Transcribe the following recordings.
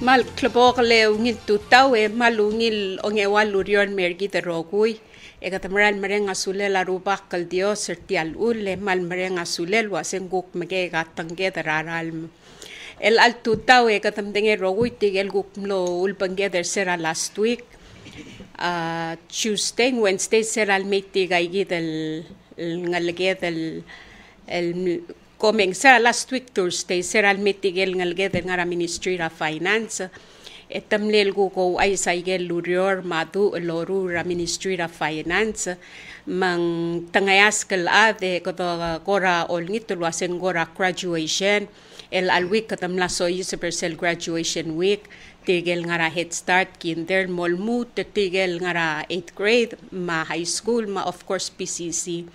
Mal klabok le ungil tutaw malungil ongewa lurion mergi de rogui. Ekatamaran mereng asule la rubak kal dio sertial ule mal mereng asule wasenguk mege gatangge dararal. El al tutaw ekatamdenge rogui tigel gukmlo ulbange der sera last week. Tuesday, Wednesday seral meeting gaigi del ngalge del el coming sa last week Thursday seral meeting ngalge del ngara Ministry of Finance etamlel go ay saigel lurior madu loru ra Ministry of Finance mang tangayas kal ade ko gora olngit tulwasen gora graduation el alweek katamla so yuspersel graduation week tigel ngara Head Start kinder molmu tigel ngara 8th grade ma high school ma of course PCC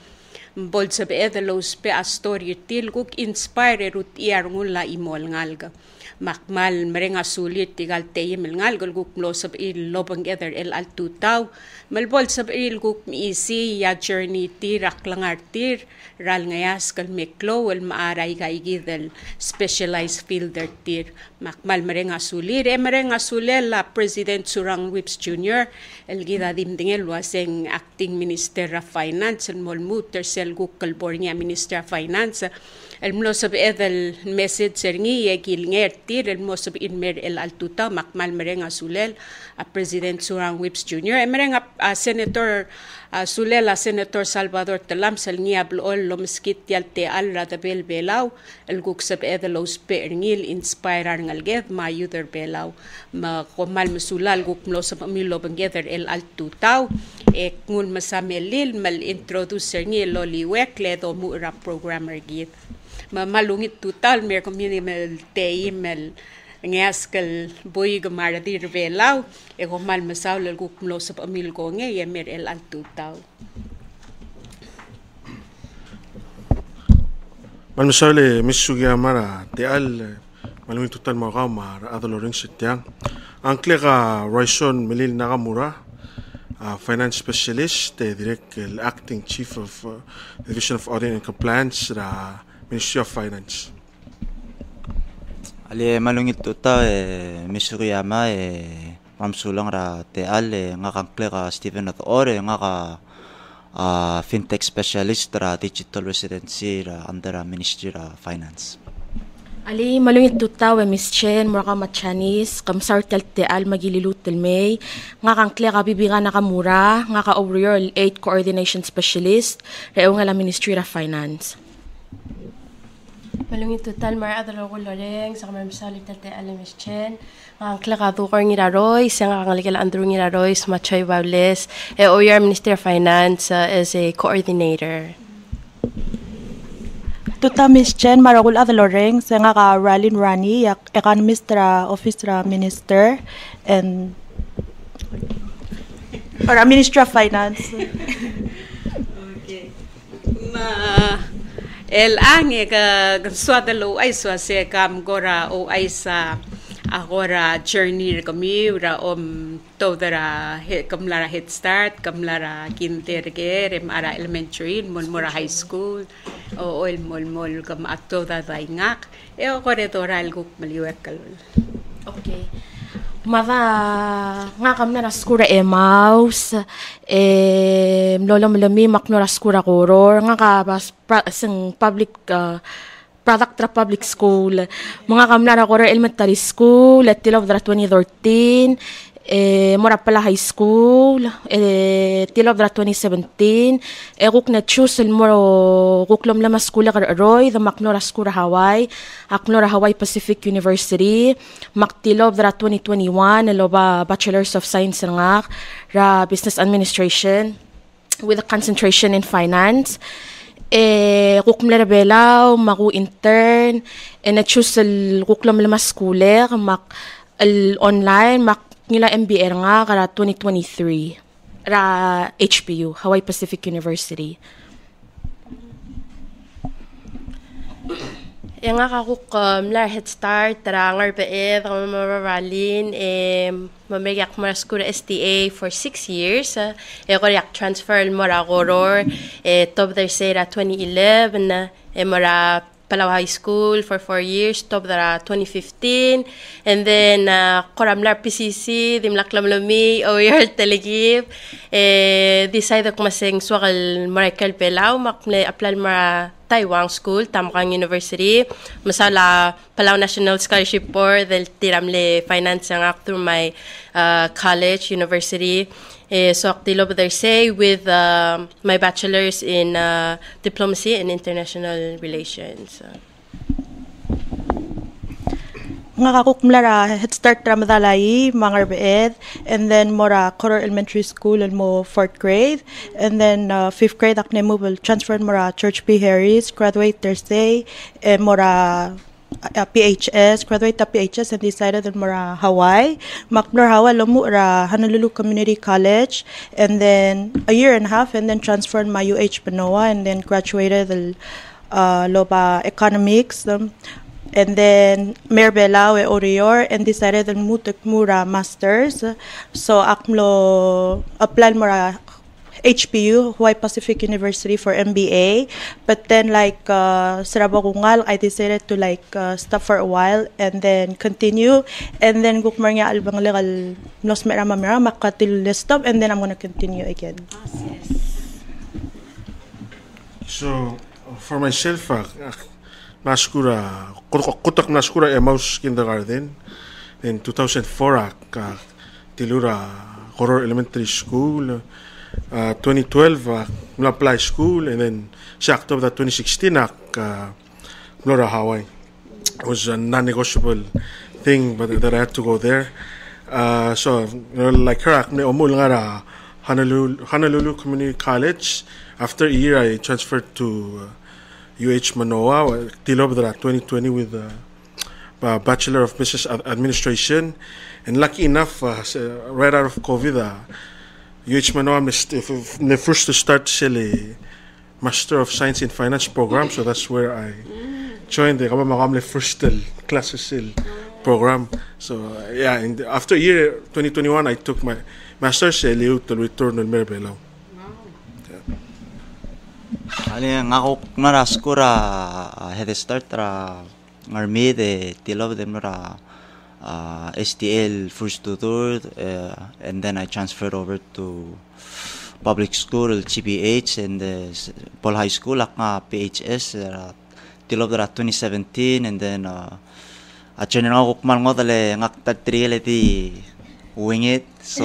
bol sabi edalos pe astoryo tilguk inspire rut iar ngula imol ngalga makmal merenga sulit tigal teyem ngalgal guk mlo sab il lobang ether el al tutaw malbol sab il guk isi ya journey tirak langar tir ral ngayas kal meklo el maaray kaigidel specialized fielder tir makmal merenga sulir merenga sulel la President Surang Whips Jr. el gida dimdingel waseng acting Minister of Finance el molmuter sel guk California Minister of Finance el mlo sab edel message sergi yegil ngertir el mo sab inmer el altuta makmal merenga sulel a President Surang Whips Jr. merenga Senator Sulel a Senator Salvador Talam sal niabl ol lomskit yalte al radabel belaw el guk sab edel os perngil inspire ngalged ma yuther belaw ma komal mesulal guk mlo sab milo bangeder el altutaw e ngul masamelil mal introduce sergi loliwek ledo mura programmer git malungit tutal mer community mel teimel ngaskel boy gamaradir belaw e komal masaw lel guk mlo sab amil go nge yemer el altutaw mal masaw le misugia mara te al malungit tutal mo gamar adoloring sityang angklega Royson Melil Nakamura finance specialist direct acting chief of division of audit and compliance ra Ministry of Finance. Ali malungit tuta Missouri-ama mamsulang ra teal nga kangklega Stephen at Ore nga fintech specialist ra digital residency ra under Ministry of Finance. Ali malungit tuta Miss Chen mura machanis kamsar teal magililut may nga kangklega bibiga Nakamura nga ka overall 8 coordination specialist ra nga la Ministry of Finance. Malungit total mar adalo ko loreng sa kamar misali tate alamis chen ang klaka tukor ngiraroy sa nga ngalikala andro ngiraroy machay Baules OER Minister of Finance as a coordinator. Tuta Miss Chen maragul adalo loreng sa nga ka Ralin Rani economist ra office ra minister and para Ministry of Finance. Okay. El ange ka suadalo ay suase kam gora o ay sa agora journey kami ura todara kamlara Head Start kamlara kindergarten ara elementary mora high school o mol kam atoda daingak e corredoral guk maliwek kalol. Okay. Mada nga kamna raskura mouse lolo malami makno raskura koror nga ka sing public product tra public school mga kamna ra koror elementary school at tilov dra 2013 mora pala high school tilov dra 2017 guk na choose moro guklom lama school roy the maknora skura Hawaii aknora Hawaii Pacific University maktilov dra 2021 loba Bachelors of Science nga ra Business Administration with a concentration in finance guklom belaw maku intern na choose guklom lama schooler mak online mak nila MBR nga kara 2023 ra HPU Hawaii Pacific University. Yang nga kakuk mlar Head Start tara ngar peed mararalin mamegyak mara skura STA for 6 years koryak transfer mara goror top there say ra 2011 mara Palau High School for 4 years, top dara 2015. And then, koramlar PCC, dimlaklamlami, OER Telegib. Decided ko masing swakal Marakal Palau, makne apply mara Taiwan School, Tamkang University. Masala Palau National Scholarship Board, del tiramle finance ang through my college, university. So aktilog there say with my bachelor's in diplomacy and international relations. Nga kakukumlara Head Start Ramadalai Mangar Beed, and then mora Koror Elementary School and mo 4th grade, and then 5th grade akne mo will transfer mora Church P. Harris, graduate Thursday, and mora PHS, graduate PHS and decided on mora Hawaii. Maknor Hawaii lomu ra Honolulu Community College, and then a year and a half, and then transferred my UH Manoa, and then graduated loba economics. And then Merbelao Orior, and decided on mutek mura masters. So akmlo apply mura HPU, Hawaii Pacific University for MBA. But then like Sarabagungal, I decided to like stop for a while and then continue. And then gukmar nga albang legal nos mera makatil stop, and then I'm gonna continue again. So for myself, naskura kutak naskura Emmaus Kindergarten in 2004 tilura Koror Elementary School. 2012 apply school, and then sa October 2016 Flora Hawaii. It was a non-negotiable thing, but that I had to go there. So like her umul nga Honolulu Community College. After a year, I transferred to UH Manoa, Tilob 2020 with a Bachelor of Business Administration. And lucky enough, right out of COVID, UH Manoa the first to start the Master of Science in Finance program. So that's where I joined the first classes program. So yeah, after a year, 2021, I took my Master's to return to Merbelao. Ali ngako naraskura head start ra ngarmi de tilov dem ra STL first to third, and then I transferred over to public school GPH and Paul High School akma PHS tilov ra 2017, and then at general kukman ngodale ngak tatrigele di wing it. So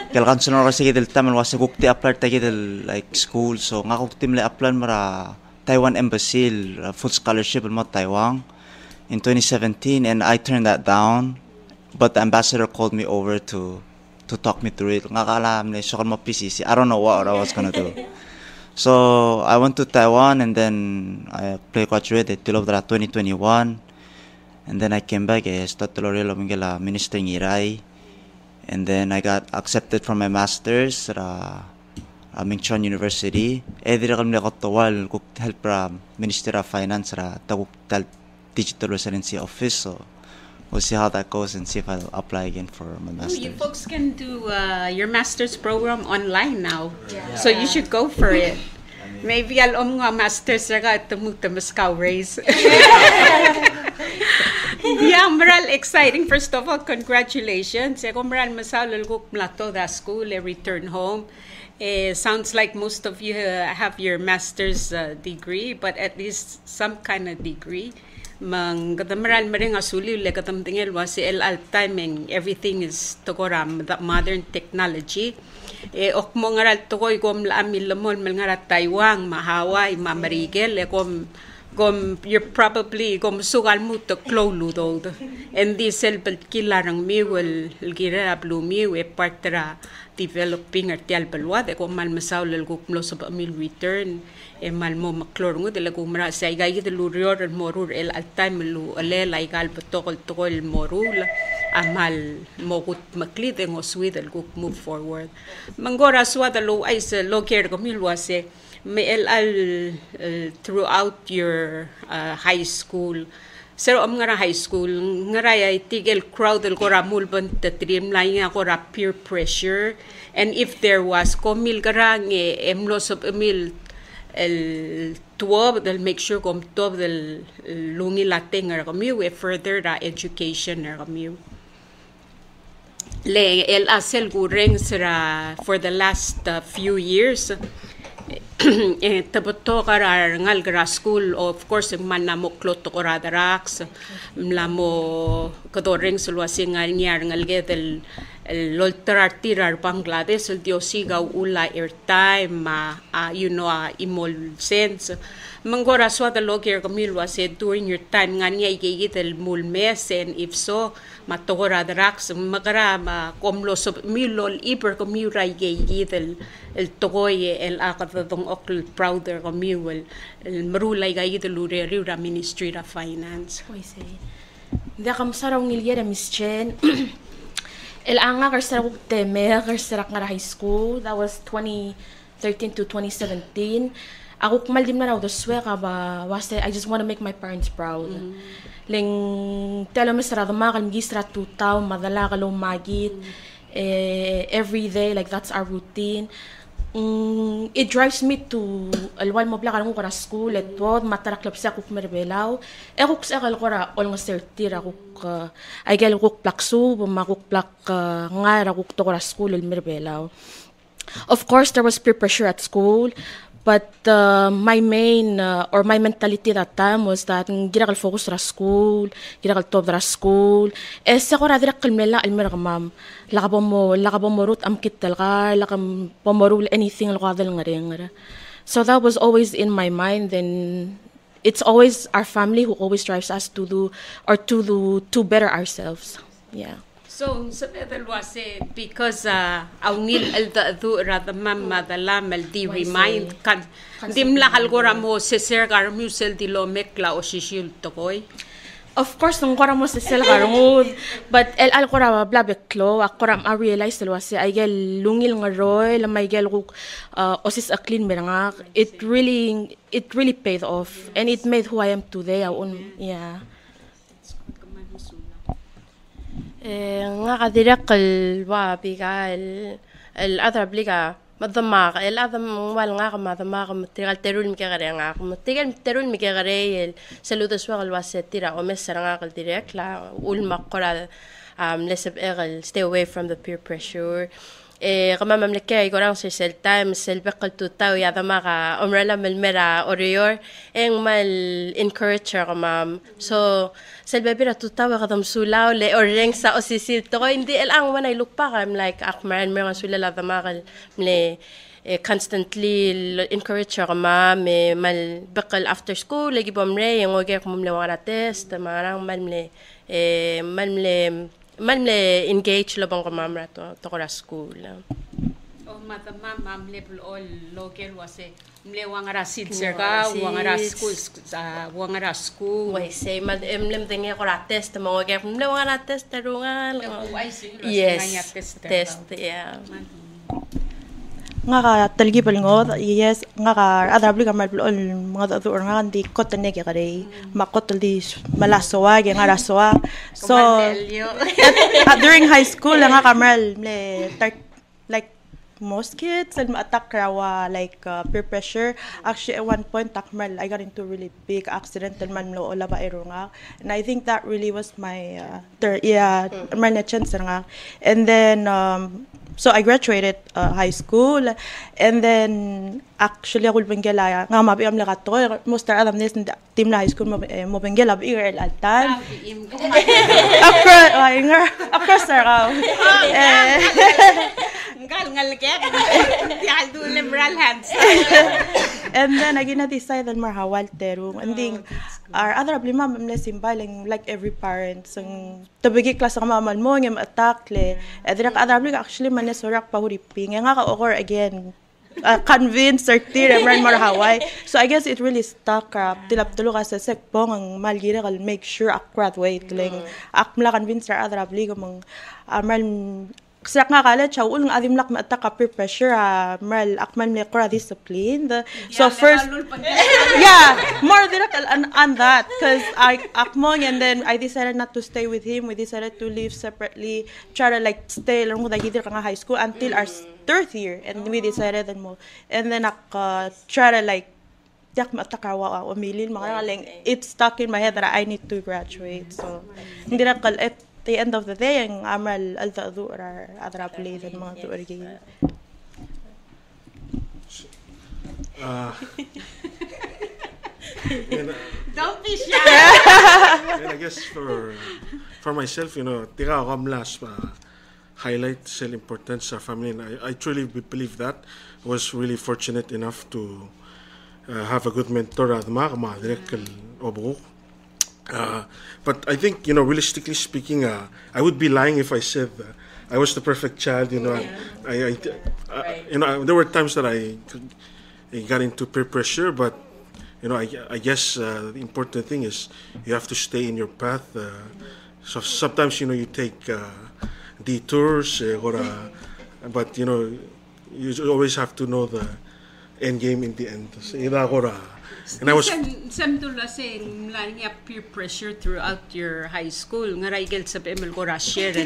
kelkan sunor kasi del tamen wase kukti apply tagidel like school, so nga kuktim le apply mara Taiwan Embassy full scholarship mo Taiwan in 2017, and I turned that down, but the ambassador called me over to talk me through it. Nga kaalam le sokal mo PCC, I don't know what I was gonna do. So I went to Taiwan, and then I graduated till 2021, and then I came back started L'Oreal Mingela Minister Ngirai. And then I got accepted for my master's at Mingchuan University. Edira kami nakatawal kung help from Ministry of Finance at Digital Residency Office. So we'll see how that goes and see if I'll apply again for my master's. You folks can do your master's program online now. Yeah. So you should go for it. Maybe I'll nga master's raga at tumuta Moscow race. Yeah, maral exciting. First of all, congratulations. Eko maral masalal guk mlato da school, return home. Sounds like most of you have your master's degree, but at least some kind of degree. Mang kadamaral maring asuli le katam tingel was all timing. Everything is tokoram the modern technology. Ok mo ngaral tokoy kom la amilamol ngarat Taiwan, ma Hawaii, ma Marigel, you're probably sugal mo to kloludo. And this kilarang mi will gira blumi we partera developing artial balwa de kom mal masaw lel gukmlo sa amil return mal mo maklor ngo de lagu mara sa igay de lurior morur el al time lu ale laigal tokol morul amal mogut maklid ngo swid el guk move forward mangora swada lo ay sa loker ko milwase may throughout your high school. Pero nga high school, nga ay tigel crowd el kora mulban tatrim laing ako ra peer pressure, and if there was komil karang emlos of emil el tuob del make sure kom tuob del lungi lating kami we further the education kami le el asel gureng sira for the last few years taboto karar ngal gra school of course man na mo klot to koradax mlamo kadoreng sulwasi ngal nyar ngal gedel lolterar tirar Bangladesh el diosiga ula airtime imol sense mangora swada logier kamilwa said during your time nga niya igigit el mulmes and if so matogora drax magara ma komlo so milol iper komura igigit el togoye el akatong okl prouder komiwel el marulay gayit el riura Ministry of Finance. Oy say da kam saraw ngilgera Miss Chen el anga karsara teme karsara ngara high school that was 2013 to 2017 ako kumaldim na raw doswe ka ba was I just want to make my parents proud ling telo misra damakal magistra tutaw madala ka lumagit every day like that's our routine. It drives me to alwal mo bla kanong kora school at bod mataraklap sa kuk merbelaw kuk sa kal kora ol nga sertira kuk ay gal kuk plaksu makuk plak nga kuk to kora school el merbelaw. Of course there was peer pressure at school, but my main or my mentality that time was that gira kal focus ra school, gira kal top ra school. Sa kora dira kal mela el mergamam. Lakabo mo root am kital ka, lakam pomorul anything lakadal nga. So that was always in my mind. Then it's always our family who always drives us to do to better ourselves. Yeah. So sabedal wase because awnil alda rada mamma da lamal di remind kan dim la kalgora mo se ser gar musel di lo mekla o shishil tokoy. Of course, nung kora mo sa sila karungod. But el kora blabeklo, akora I realized lo kasi ay gel lungil nga roy, lamay gel ko osis a clean merangak. It really paid off, and it made who I am today. Yeah. Nga kadirak kalwa bika el other blika. Madama el adam wal nga madama material terul mi kagare nga material terul mi kagare el saludos wa al wasetira o mesara nga kal direct la ul makora lesab egal stay away from the peer pressure kama mamleke igorang sa sel time sel bekal tutaw ya dama ka umrala melmera orior eng mal encourager kama so sel bebira tutaw ka dam sulaw le oreng sa osisil to hindi el ang wanay look pa I'm like akmaran mer sulala dama kal mle constantly encourage kama me mal bekal after school lagi bomre yang oge ko mle wala test marang malmle malmle engage labang ko mamra to kora school. Oh matama mamle all local wase mle wangara sid serga wangara schools wangara school wai say mal emlem dinge kora test mo ge mle wangara test tarungan yes test yeah nga ka talgi palingod yes nga ka adabli ka mal ol mga adu nga ndi kot ne ke kare makot di malasowa ge nga rasowa so during high school nga kamal like most kids and attack rawa like peer pressure actually at one point takmal I got into a really big accident and man lo ola ba nga and I think that really was my my chance nga and then so I graduated high school and then actually ako bengela nga mabiam la kato most adam nes team la high school mo bengela bi el altan across sir ngal get ya do liberal hands and then again I decided mar hawal terung and then our other problema simbaling like every parent sang tabigi class ka mamal mo ngem attack le adira ka other actually man sorak pa huriping nga ka or again convince or tira man mar hawai so I guess it really stuck up tilap tulo ka sa sekpong ang malgira kal make sure akrat wait lang akmla convince ra other abli ko mang mal sak nga kala chaw ulong adim lak maattack ka peer pressure mal akman me kora discipline so first more direct on that because I akmong and then I decided not to stay with him we decided to live separately try to like stay lang ko dagiti ka nga high school until our third year and we decided and then try to like tiyak matakawa ako milin mga lang it's stuck in my head that I need to graduate. So hindi na at the end of the day ang amal alta durar adrapli dan mga durar gi. Don't be shy. And I guess for myself, tira ako amlas highlight sa importance sa family, and I truly believe that. I was really fortunate enough to have a good mentor at direct obro. But I think, realistically speaking, I would be lying if I said I was the perfect child. There were times that I got into peer pressure, but I guess the important thing is you have to stay in your path. So sometimes you take detours, but you always have to know the end game in the end. And I was Samtula saying mlanya peer pressure throughout your high school. Nga raigel sa emel ko share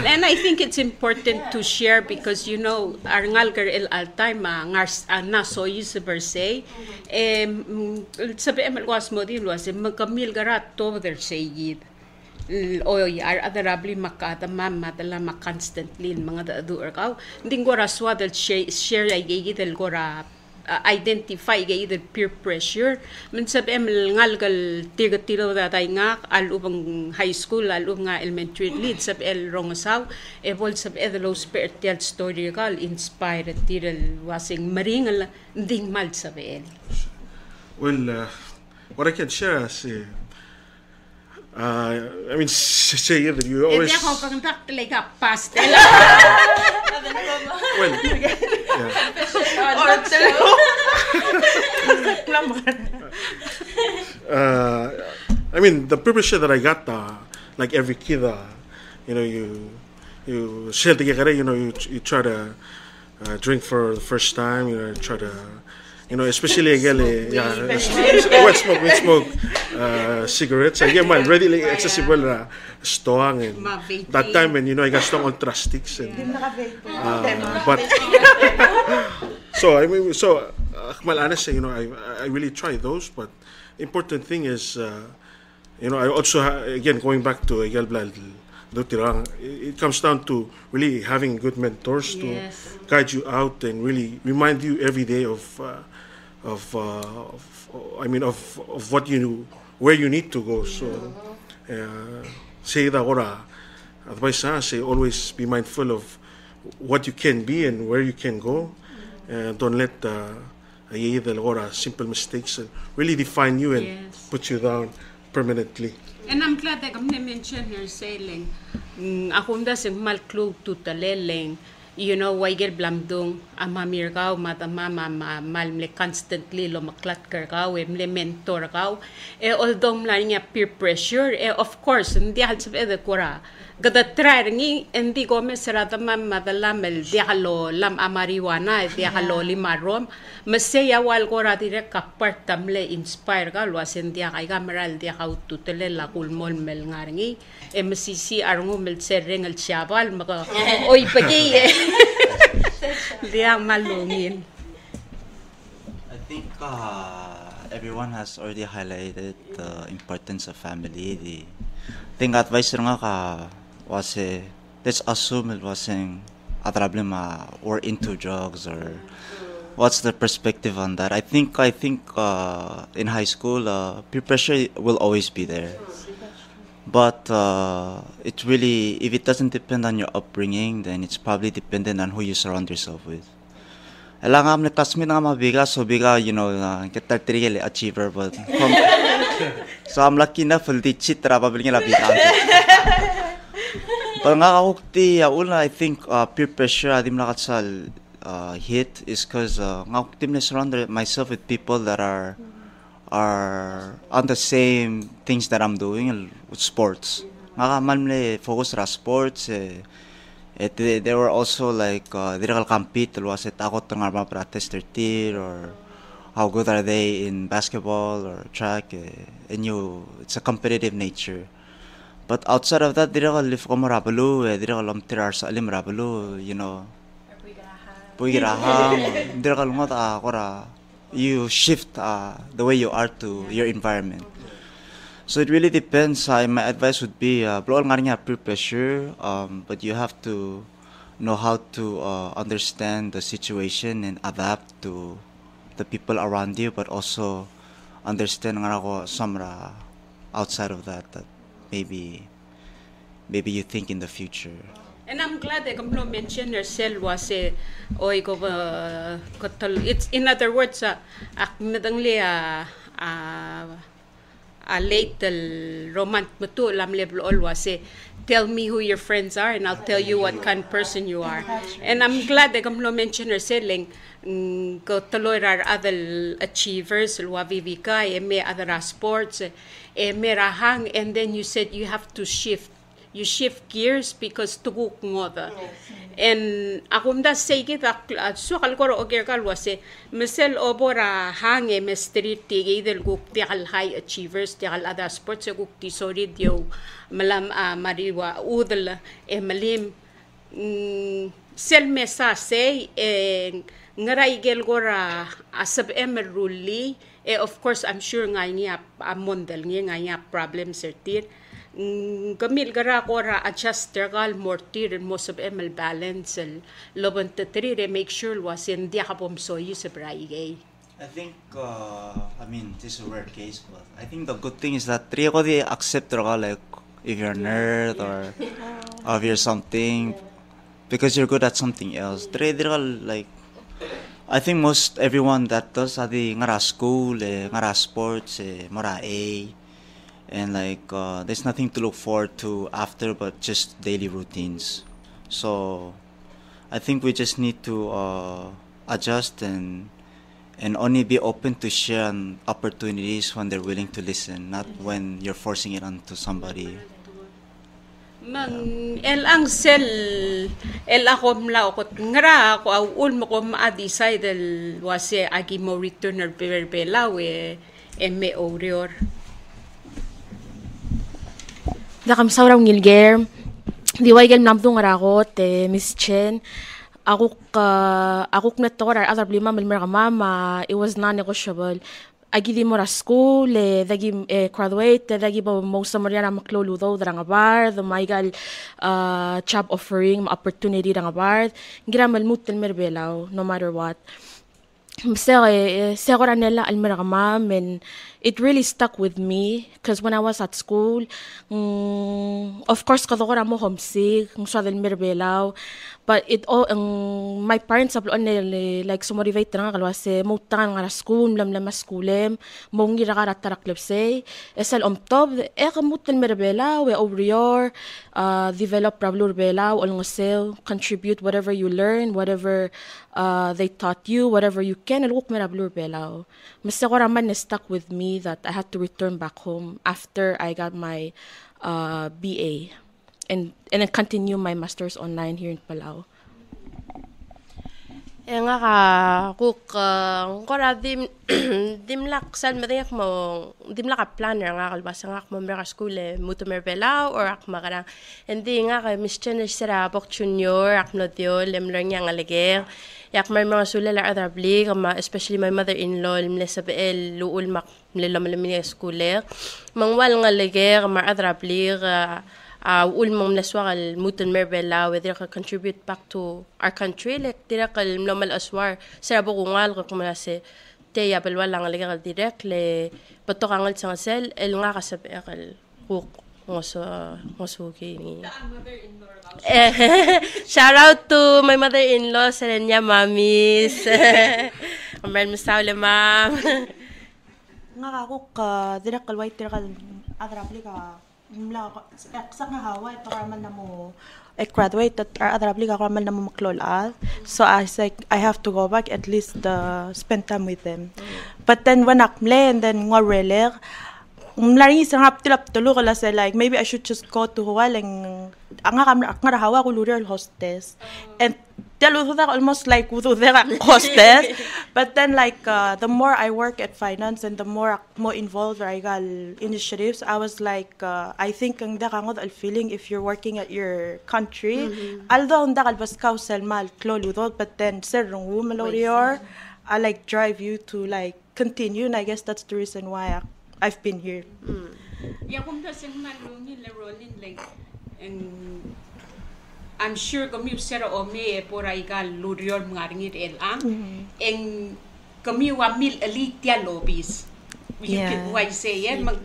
and I think it's important to share because arngal ker el altime ngars na so is per se sa emel ko as model was magkamil garat to their sayid. Oy adarabli makata mamma dala constantly mga daduer kaw nding ko raswa del share ay gigidel ko identify gay the peer pressure min sab ngalgal tigatilo datay nga alubang high school alub nga elementary lead sab rongosaw evol sab edelo spiritual story kal inspired tiral wasing maringal ding mal sab well what I can share is I mean say that you always ako pang like a pastel well I mean the purpose that I got like every kid you share together you try to drink for the first time try to especially again we smoke cigarettes again man readily accessible stoang and that time when I got stuck on sticks and but so I mean mal honest I really try those, but important thing is I also again going back to Egal Blal it comes down to really having good mentors to guide you out and really remind you every day of what where you need to go. So say that advice say always be mindful of what you can be and where you can go. Don't let simple mistakes really define you and put you down permanently. And I'm glad that I'm mention here saying akunda sing malklug tutaleleng waigel blamdung amamir kaw matama malmle constantly lo maklat kaw emle mentor kaw although mlanya peer pressure of course hindi hal sa kora gada try ngi hindi ko mesrata madalamel dialo lam amariwana dialo limarom masaya wal kora dire kapart tamle inspire ka lo asendia kay kameral dia ka tutele la kulmol mel ngarngi MCC arngo mel sereng el chabal maka oy pagi dia malungin. I think everyone has already highlighted the importance of family. The thing advice nga ka was let's assume it wasn't a problem or into drugs or what's the perspective on that? I think in high school peer pressure will always be there, but it really, if it doesn't depend on your upbringing, then it's probably dependent on who you surround yourself with. Alam nga amne classmate nga mabiga so biga ketal tirigel achiever, but so I'm lucky enough to cheat probably nga biga. But nga kakukti una I think peer pressure adim nakatsal hit is because nga kakukti na surround myself with people that are on the same things that I'm doing with sports. Nga kamalmle focus ra sports they were also like they will compete was it takot nga ma practice their team or how good are they in basketball or track and it's a competitive nature. But outside of that, dira ka live ko marabalo, dira ka lamtirar sa alim marabalo, Puigiraham, dira ka lungot ako ra you shift the way you are to your environment. So it really depends. My advice would be blow nga rin peer pressure, but you have to know how to understand the situation and adapt to the people around you, but also understand nga ako some outside of that maybe you think in the future. And I'm glad that you mentioned yourself was it's in other words aknadangli late romant mutu lam level all was tell me who your friends are and I'll tell you what kind of person you are. And I'm glad that you mentioned yourself ko tuloy other achievers lwa vivika may other sports may rahang, and then you said you have to shift gears because tuguk ngoda. And akumda say kita so kalkoro oger kalwase mesel obora hange me street tigi del guk tial high achievers tial other sports guk ti solid yo malam mariwa udel malim sel mesa say ngaray gel gora asab emeruli of course I'm sure nga niya amondel nga problem certain gamil gara ko adjuster gal mortir most of ML balance loban tatri make sure was in dia ka pomso use braigay. I think this is a rare case, but I think the good thing is that three ko di accept like if you're a nerd or if you're something because you're good at something else. Three like I think most everyone that does adi ngara school ngara sports mora A. And there's nothing to look forward to after but just daily routines. So I think we just need to adjust and only be open to share opportunities when they're willing to listen, not when you're forcing it onto somebody. Mang ang sel akom lao ko ngara ko ul mo ko ma-decide wase agi mo return or perbelaw me orior. Dakam sauraw ngilger diway gel namdo ngarakot Miss Chen akuk na to other problema malmer mama it was non-negotiable agi di mora school dagi graduate dagi ba mo samariana makloludo drang bar the maigal job offering opportunity drang bar ngira malmut merbelaw no matter what segura nela almeragama and it really stuck with me because when I was at school of course kadokora mo homesick sa del merbelaw but it all my parents ablo like so motivate nga kalwase mo tangan nga school lam skulem mo ngira ka taraklepse esal omtob kamut del merbelaw overyor develop problem belaw alngosel contribute whatever you learn whatever they taught you whatever you can aluk merablo belaw masagora man stuck with me that I had to return back home after I got my BA and then continue my master's online here in Palau. Nga ka kuk ngora dimlak sal madayak mo dimlak planner nga kalbasa nga mo mera school muto merbelaw or ak magara hindi nga ka Miss Chen sira bok junior ak no dio lemler nga ngaleger yak may mga sulala arabli especially my mother-in-law mlesabel luul mak mlelamalamin schooler mangwal nga leger ma arabli ul mong naswakal muton merbela whether ka contribute back to our country like direct mlomal aswar sa bo kungal ko kumase te ya balwala nga legal direct le patokangal sa sel el nga kasabi akal ngoso kini shout out to my mother-in-law sa niya mamis amel musaule ma'am nga ako direct kalway direct adrapli ka mla sa nga hawa para man na mo graduate at adrapli ka para man na mo maklolad so I said I have to go back at least spend time with them but then when akmle and then nga reler mlari sa hap tilap tulo kala sa like maybe I should just go to Hualing nga hawa ko lural hostess and tell you that almost like with the hostess but then like the more I work at finance and the more involved I got initiatives I was like I think ang dakangod al feeling if you're working at your country although ang dakal bas kausal mal kloludod but then sir rung malorior I like drive you to like continue, and I guess that's the reason why I've been here. Ya kung dasing malungin la rolling like I'm sure kami sera ome por ay gal lurior ngangit elang en kami wa mil elitia lobbies. You can why say it mag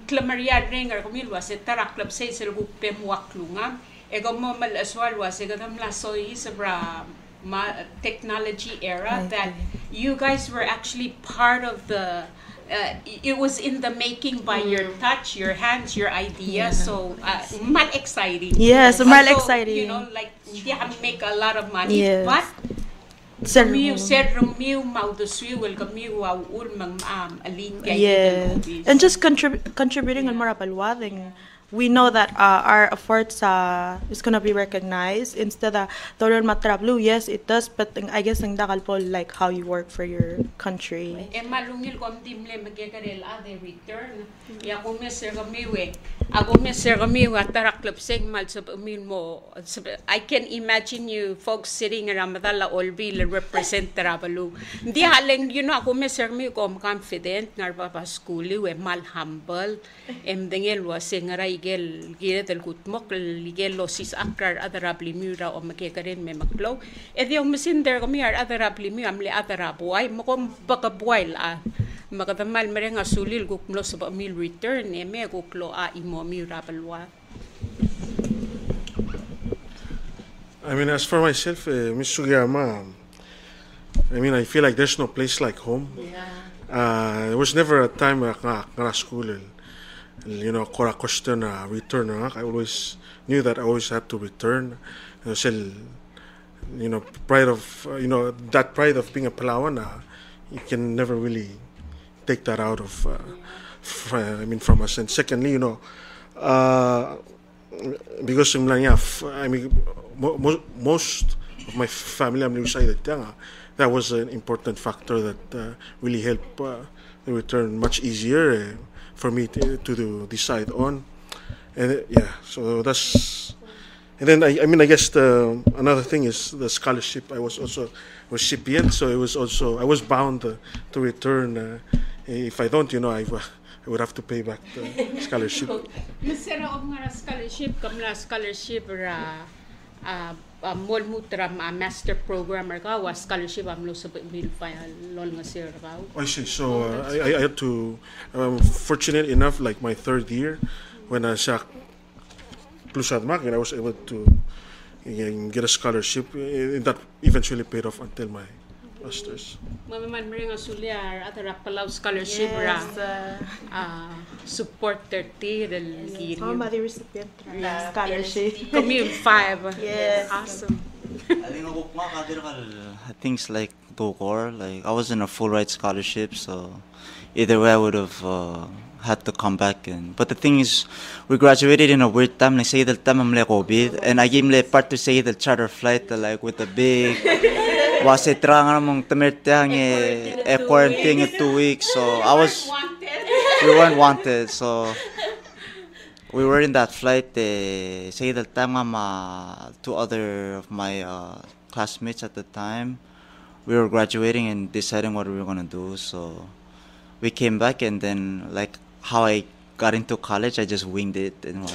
clamaria ringer kami wa se tarak club say sel gupe muaklunga e gomo mal aswal wa se gadam la soy sabra technology era that you guys were actually part of the it was in the making by your touch, your hands, your idea. So mal exciting. Yes, mal exciting. You know, like hindi kami make a lot of money, Yes. but kami ser rumiu mau the swivel kami wow ul mang alin kay Yes, and just contributing on Marapalwading. We know that our efforts is gonna be recognized instead of Toron Matrablu. Yes, it does, but I guess ang dakal po like how you work for your country. Malungil ko dimle magyagarel ade return. Ya ko meser kami we. Ako meser kami wa tarak club seg mal sa min mo. I can imagine you folks sitting around Madala Olbi le represent Tarabalu. Hindi haleng you know ako meser kami ko confident ngar pa school we mal humble. Dengel wa singaray gel del gutmok ligel losis akrar adarabli mura o magkakarin may magplow edi yung masinder kami ar adarabli mi amli adarabuay makom bakabuay la makadamal mereng asulil guklo sa mil return me guklo imo mi rabalwa. I mean, as for myself, Miss Sugiyama, I mean, I feel like there's no place like home. There was never a time nga school. You know, kora question return. I always knew that I always had to return. You know, pride of that pride of being a Palawan. You can never really take that out of. From us. And secondly, you know, because I mean, most of my family, I'm that was an important factor that really helped the return much easier. For me to decide on, and so that's, and then I guess another thing is the scholarship. I was also a recipient, so it was also I was bound to return. If I don't, you know, I would have to pay back the scholarship. Masera of nga scholarship, kamla scholarship mol mutram master programmer ka was scholarship amlo sa mil file lol nga sir ka. I see. So I had to. Fortunate enough, like my third year, when I sa Plusadmak, and I was able to get a scholarship that eventually paid off until my masters. Mamaman mering asulyar at Rapalaw scholarship support 30 del giri. Mama, the recipient scholarship. Commune 5. Yes. Awesome. Things like Tokor, like I was in a full ride scholarship, so either way I would have had to come back. But the thing is, we graduated in a weird time. Like say the time I'm like COVID, and I gave me part to say the charter flight, like with the big. Was it trang mong tamertang quarantine 2 weeks, so we weren't wanted, so we were in that flight. Say the time two other of my classmates at the time, we were graduating and deciding what we were gonna do. So we came back, and then like how I got into college, I just winged it, and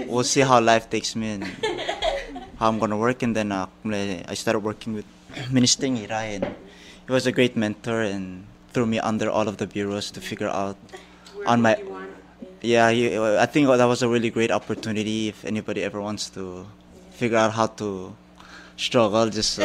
we'll see how life takes me and how I'm gonna work. And then I started working with Minister Ngiray, and he was a great mentor and threw me under all of the bureaus to figure out on my. I think that was a really great opportunity. If anybody ever wants to figure out how to struggle, just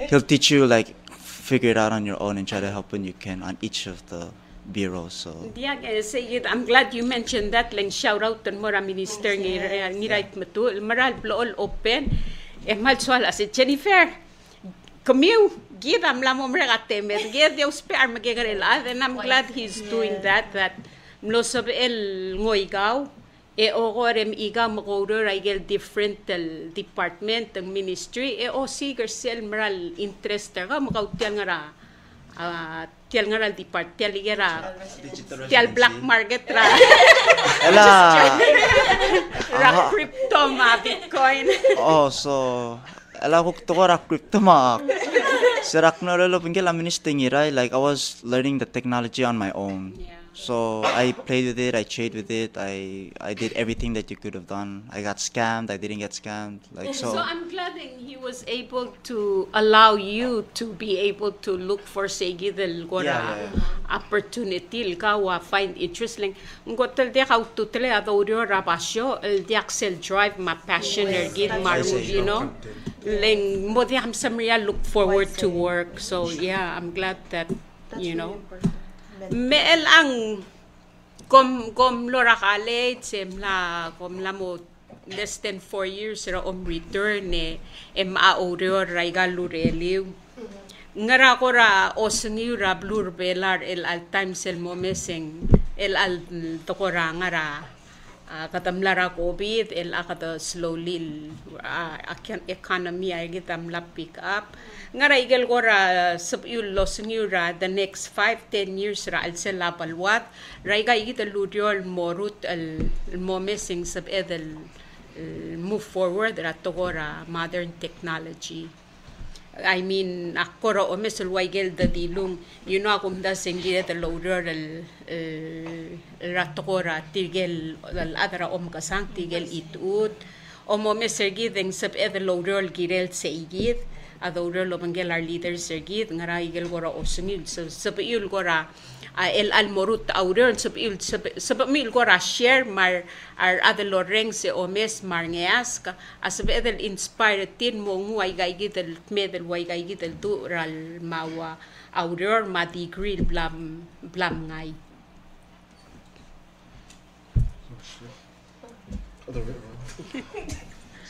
he'll teach you, like, figure it out on your own and try to help when you can on each of the bureaus. So I'm glad you mentioned that. Lang shout out to Mora Minister Ngiray Matul Maral Blool Open. Mal swal as Jennifer. Kamiu, give am lamo mregatemet, give the spare magigarela, and I'm glad he's doing that. That mlosab el ngoigaw, ogorem iga magoder I get different department, the ministry, o siger sel maral interest ka makautian ngara, tial ngara depart, tial igera, tial black market ra, ra crypto ma Bitcoin. Oh, so. Alam ko to ra crypto ma Siraknololo pingil aministingirai, like I was learning the technology on my own. Yeah. So I played with it, I traded with it, I did everything that you could have done. I got scammed, I didn't get scammed. Like So so I'm glad that he was able to allow you to be able to look for segidel gora opportunity ka wa find interesting. Ngotel dia ka tutle adorio rabasyo el dia self drive ma passion gid maru, you know. Leng mo dia ham samria look forward to work. So yeah, I'm glad that you know. Meel ang kom lora kale semla kom la mo less than 4 years ra return maaureo raiga lureliu ngara ko ra osngi ra blur belar el al times el momeseng el al tokora ngara katamlara COVID el akata slowly economy ay gitam la pick up ngara igel ko ra subul losngi ra the next 5-10 years ra al sela balwat raiga igita ludiol morut el momeseng sab edel move forward ra tokora modern technology. I mean, akora o mesel waigel da dilung, you know, akum da sengire the loader ratokora tigel al adra kasang tigel itut o mo mesergid ng sab the loader girel seigid adora lo bangel our leaders sergid ngara igel gora osungil sab iul gora el almorut aurer sab mil gora share mar ar other loreng se omes mar ngeas ka asab edel inspire tin mo nguay gaigid el medel way gaigid el dural mawa aurer ma degree blam ngai.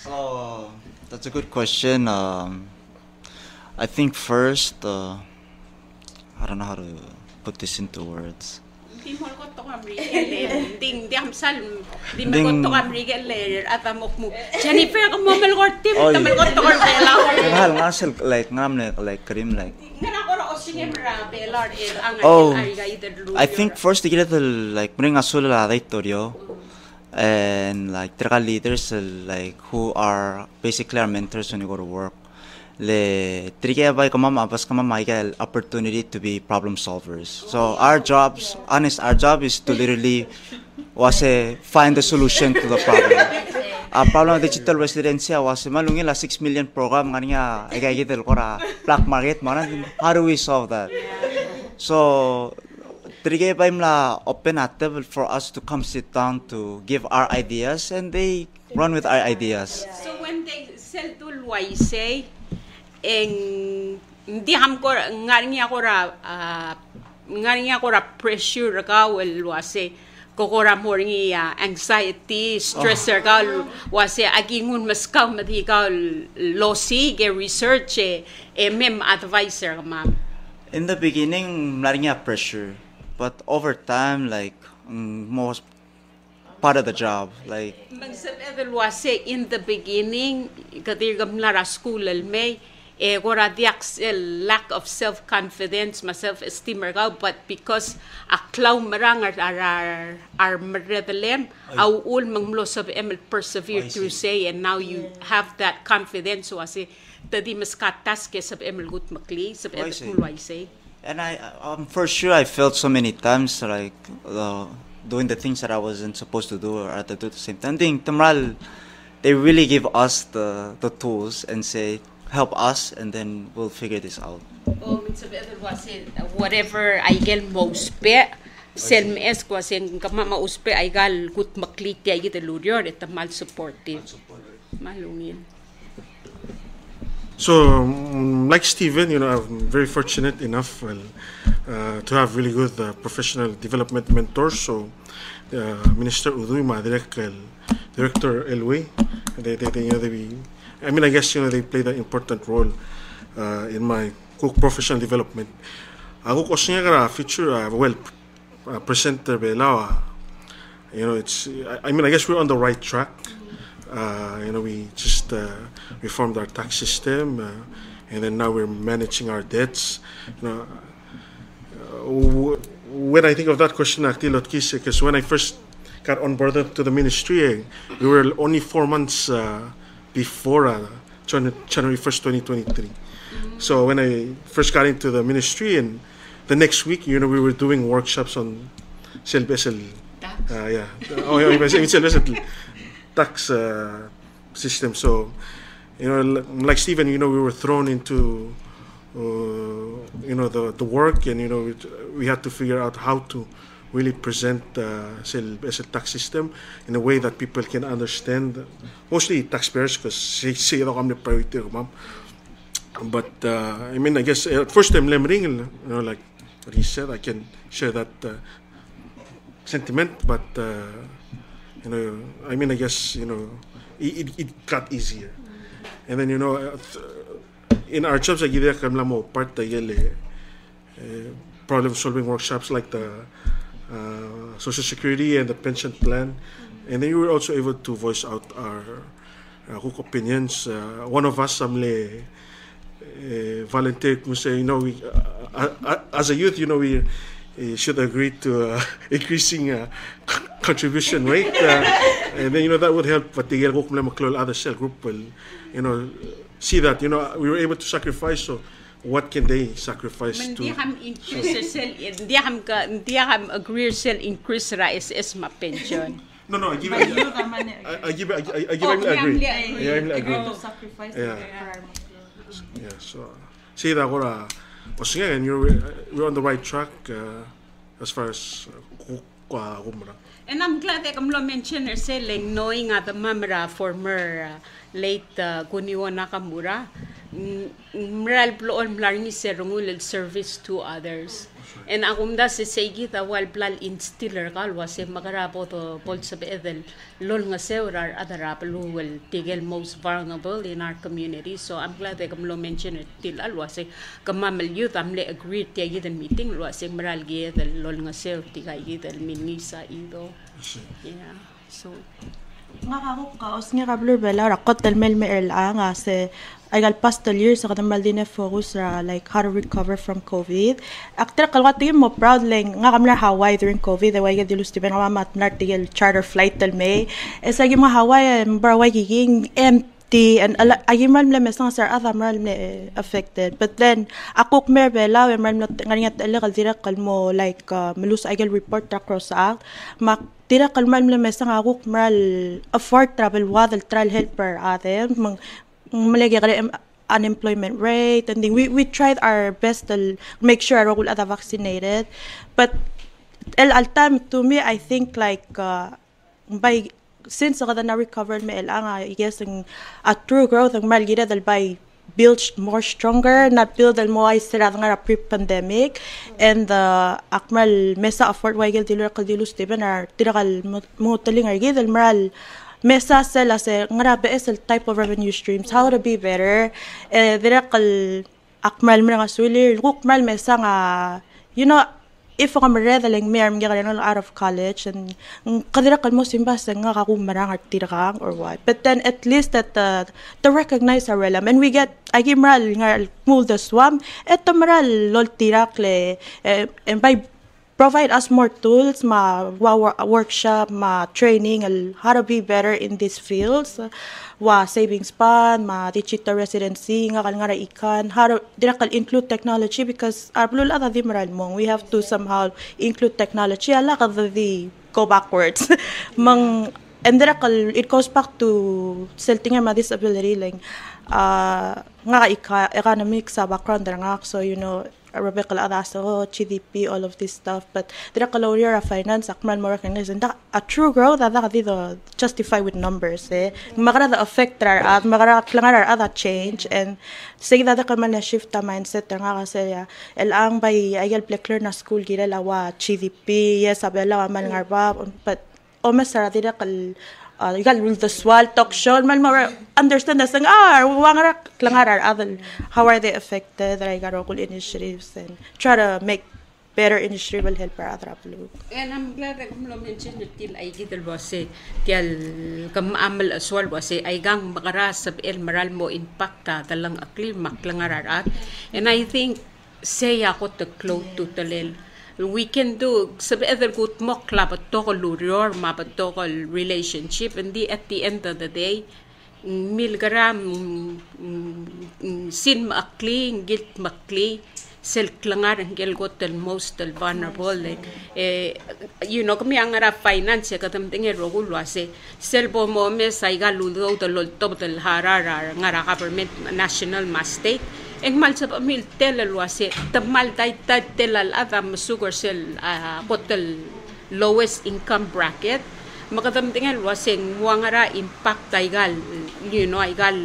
So that's a good question. I think first, I don't know how to put this into words. Di mo ko to kamrigel ding di amsal di mo ko to kamrigel atamok mo Jennifer ko mo malgortim tamal ko to bela Mahal ngasel like ngamne like karim like. ngana ko ro osingem ra belar el ang I think first to get like bring asul la daitorio and like trial leaders like who are basically our mentors when you go to work. Le trige by kamama pas kamama get opportunity to be problem solvers. So our job is to literally find the solution to the problem. Problem of digital residency was malungin la 6 million program ngania ay gitel kora black market manan how do we solve that? So trige by la open at table for us to come sit down to give our ideas and they run with our ideas. So when they sell to say hindi ham ko ngarinya ko ra pressure ka wel wase kokora morngi anxiety stress ka wase agingun maskaw mati ka losi ge research mem advisor ma'am. In the beginning ngarinya pressure but over time like most part of the job like wase in the beginning katigam lara school may gora lack of self-confidence, self-esteem but because a klaw marang ar maredelem, au ul manglo sab emel persevere through say, and now you have that confidence so ase tadi maskatas ke sab emel gut makli sab emel say. And for sure I felt so many times like doing the things that I wasn't supposed to do or at the same time. Tamral, they really give us the tools and say help us and then we'll figure this out. Whatever I get most pe selm es ko sen kama mauspe ay gal gut maklik ay git ludior et mal supportive malungin. So like Steven, you know, I'm very fortunate enough to have really good professional development mentors. So Minister Uduy Director Elway, I mean, I guess, you know, they played an important role in my professional development. Ako ko siya gara feature presenter belawa. You know, I mean, I guess we're on the right track. You know, we just reformed our tax system, and then now we're managing our debts. You know, when I think of that question, because when I first got on board to the ministry, we were only 4 months before January 1st, 2023. So when I first got into the ministry, and the next week, we were doing workshops on self-SL. Yeah. Self-SL tax system. So, like Stephen, we were thrown into, the work, and we had to figure out how to really present self-SL tax system in a way that people can understand, mostly taxpayers, because say kami priority, ma'am. But I guess first time lemring, like what he said, I can share that sentiment. But I guess it got easier. And then in our jobs, I give you part problem solving workshops like the Social Security and the pension plan, and then you were also able to voice out our opinions. One of us, volunteer, say, we, as a youth, we should agree to increasing contribution rate, and then that would help. But the other cell group will, see that we were able to sacrifice. So what can they sacrifice to? Hindi ham agree sel increase ra SS ma pension. No, I give agree. To sacrifice. Yeah. So see that and we're on the right track as far as And I'm glad that you mentioned selling, knowing the Mamra former late Kuniwa Nakamura, Mral Bloon Mlarni Serungul service to others. And akumda si Segita wal blal instiller kalwa se magarabo to Polsa Bedel lol nga seurar adaraplu will tigel most vulnerable in our community. So I'm glad that you mentioned it till alwa se kamamal youth amle agree ti gidan meeting lo se mral giedel lol nga seu tigay giedel minisa ido. Yeah. So Nga kaos nga kabler bela rakot telmel me nga se I got past the years sa kadang din focus like how to recover from COVID. Akter kalwati mo proud lang nga kamla Hawaii during COVID. Away ka dilus tiben nga mat nartigel charter flight tel May. Esa gi mo Hawaii baraway giging empty and agimal mle mesang sir athamral mle affected. But then akok mer bela we mer ngat ala dira kalmo like melus agel report across act mak tira kalmal mle mesang akok mer afford travel wadal trial helper ate malagi unemployment rate, and then we tried our best to make sure all are vaccinated, but al time to me I think like by since na recovered me I guess a true growth ang malgira dal by build more stronger, not build al mo ay sira nga pre-pandemic, and akmal mesa afford wagel dilus Stephen ar tirakal mo taling argid al maral mesa sela se ngarabe esel type of revenue streams how to be better dirakal akmal mga sulir gukmal mesa nga if I'm reading mer mga out of college and kadirakal mo simbas nga kakumarang artirang or what, but then at least that to recognize our realm and we get agimral nga move the swam et maral lol tirakle and by provide us more tools, workshop, training, how to be better in these fields, savings bond, digital residency, how to directly include technology because we have to somehow include technology. Go backwards. And it goes back to selting disability, like economic background, so Rebecca Adaso, GDP, all of this stuff, but the lawyer of finance, akman more recognized, and a true growth that justify with numbers. Magara affect at magara klangar other change, and say that the kaman shift the mindset nga kasi elang by ayal plekler na school gira lawa GDP, yes abela man ngarba, but almost you got the swal talk show mal understand the sang wangarak klangarar other how are they affected that I got local initiatives and try to make better initiative will help our other upload. And I'm glad that you mentioned it till I get the wase till kam amal aswal wase ay gang makarasab el maral mo impacta talang akli maklangarar at and I think say ako to close to talel we can do sabi other good mokla but tokol lurior ma but tokol relationship and at the end of the day milligram sin makli gilt makli selklangar ngel gotel most vulnerable kami ang ara finance katam tinge rogulo ase selbo mo me saiga ludo del top del harara ngara government national ma state eng mal sa pamil telal wase tamal tay telal adam sugar sel hotel lowest income bracket makatam tinge waseng wangara impact taigal aigal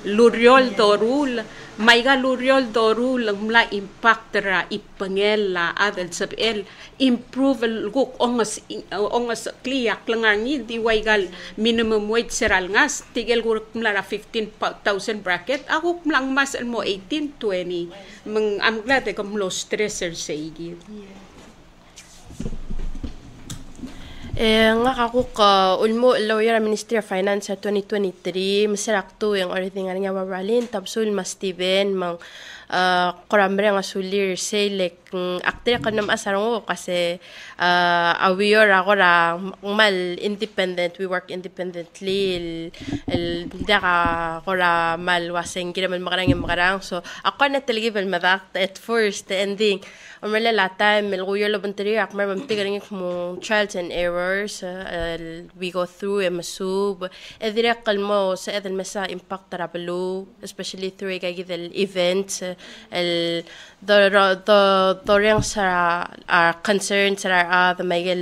luriol dorul maiga luriol dorul mla impact ra ipangel la adal sabel improve guk ongas kliak langar ni di waigal minimum wage seral ngas tigel guruk mla 15,000 bracket ako mlang mas mo 18-20 mang amglad ko mlo stresser sa igi nga kakuk ulmo lawyer Ministry of Finance sa 2023 masarakto yung everything nga wabalin tabsul mas Steven mang korambre nga sulir selek akte ka nam asarong kasi aware ako ra mal independent we work independently el daka kora mal waseng kira man makarang so ako na talaga madak at first ending umala lata melguyo lo banteri akmar mamtigaring mo trials and errors we go through masub edire qalmo sa edel masa impact tarabalo especially through gagidel events the reng sa concerns sa the Miguel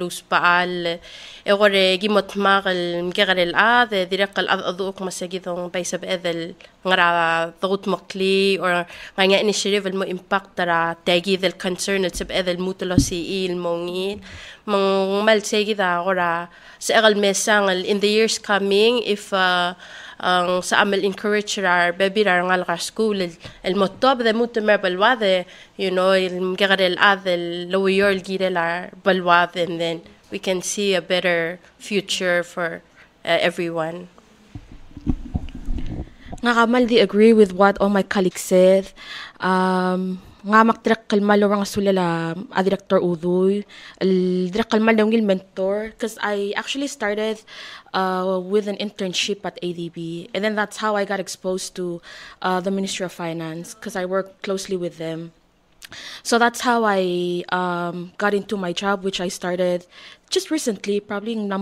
Luz Paal egore gimot makal mkagarel de direkal aduk masagitong paisab edel ngara tagut makli or nga initiative mo impact tara tagi del concern at sab edel mutulo si il mongin mang malsegi da ora sa egal mesang in the years coming if ang sa amal encourage rar baby rar ngal ka school el motob de mutu mer balwade el mkagarel adel lower girela balwade and then we can see a better future for everyone. Ngamaldi agree with what all my colleagues said. Nga maktirak kalmal orang sulala a director uduy dirak kalmal yung mentor because I actually started with an internship at ADB and then that's how I got exposed to the Ministry of Finance because I worked closely with them. So that's how I got into my job, which I started just recently, probably in 3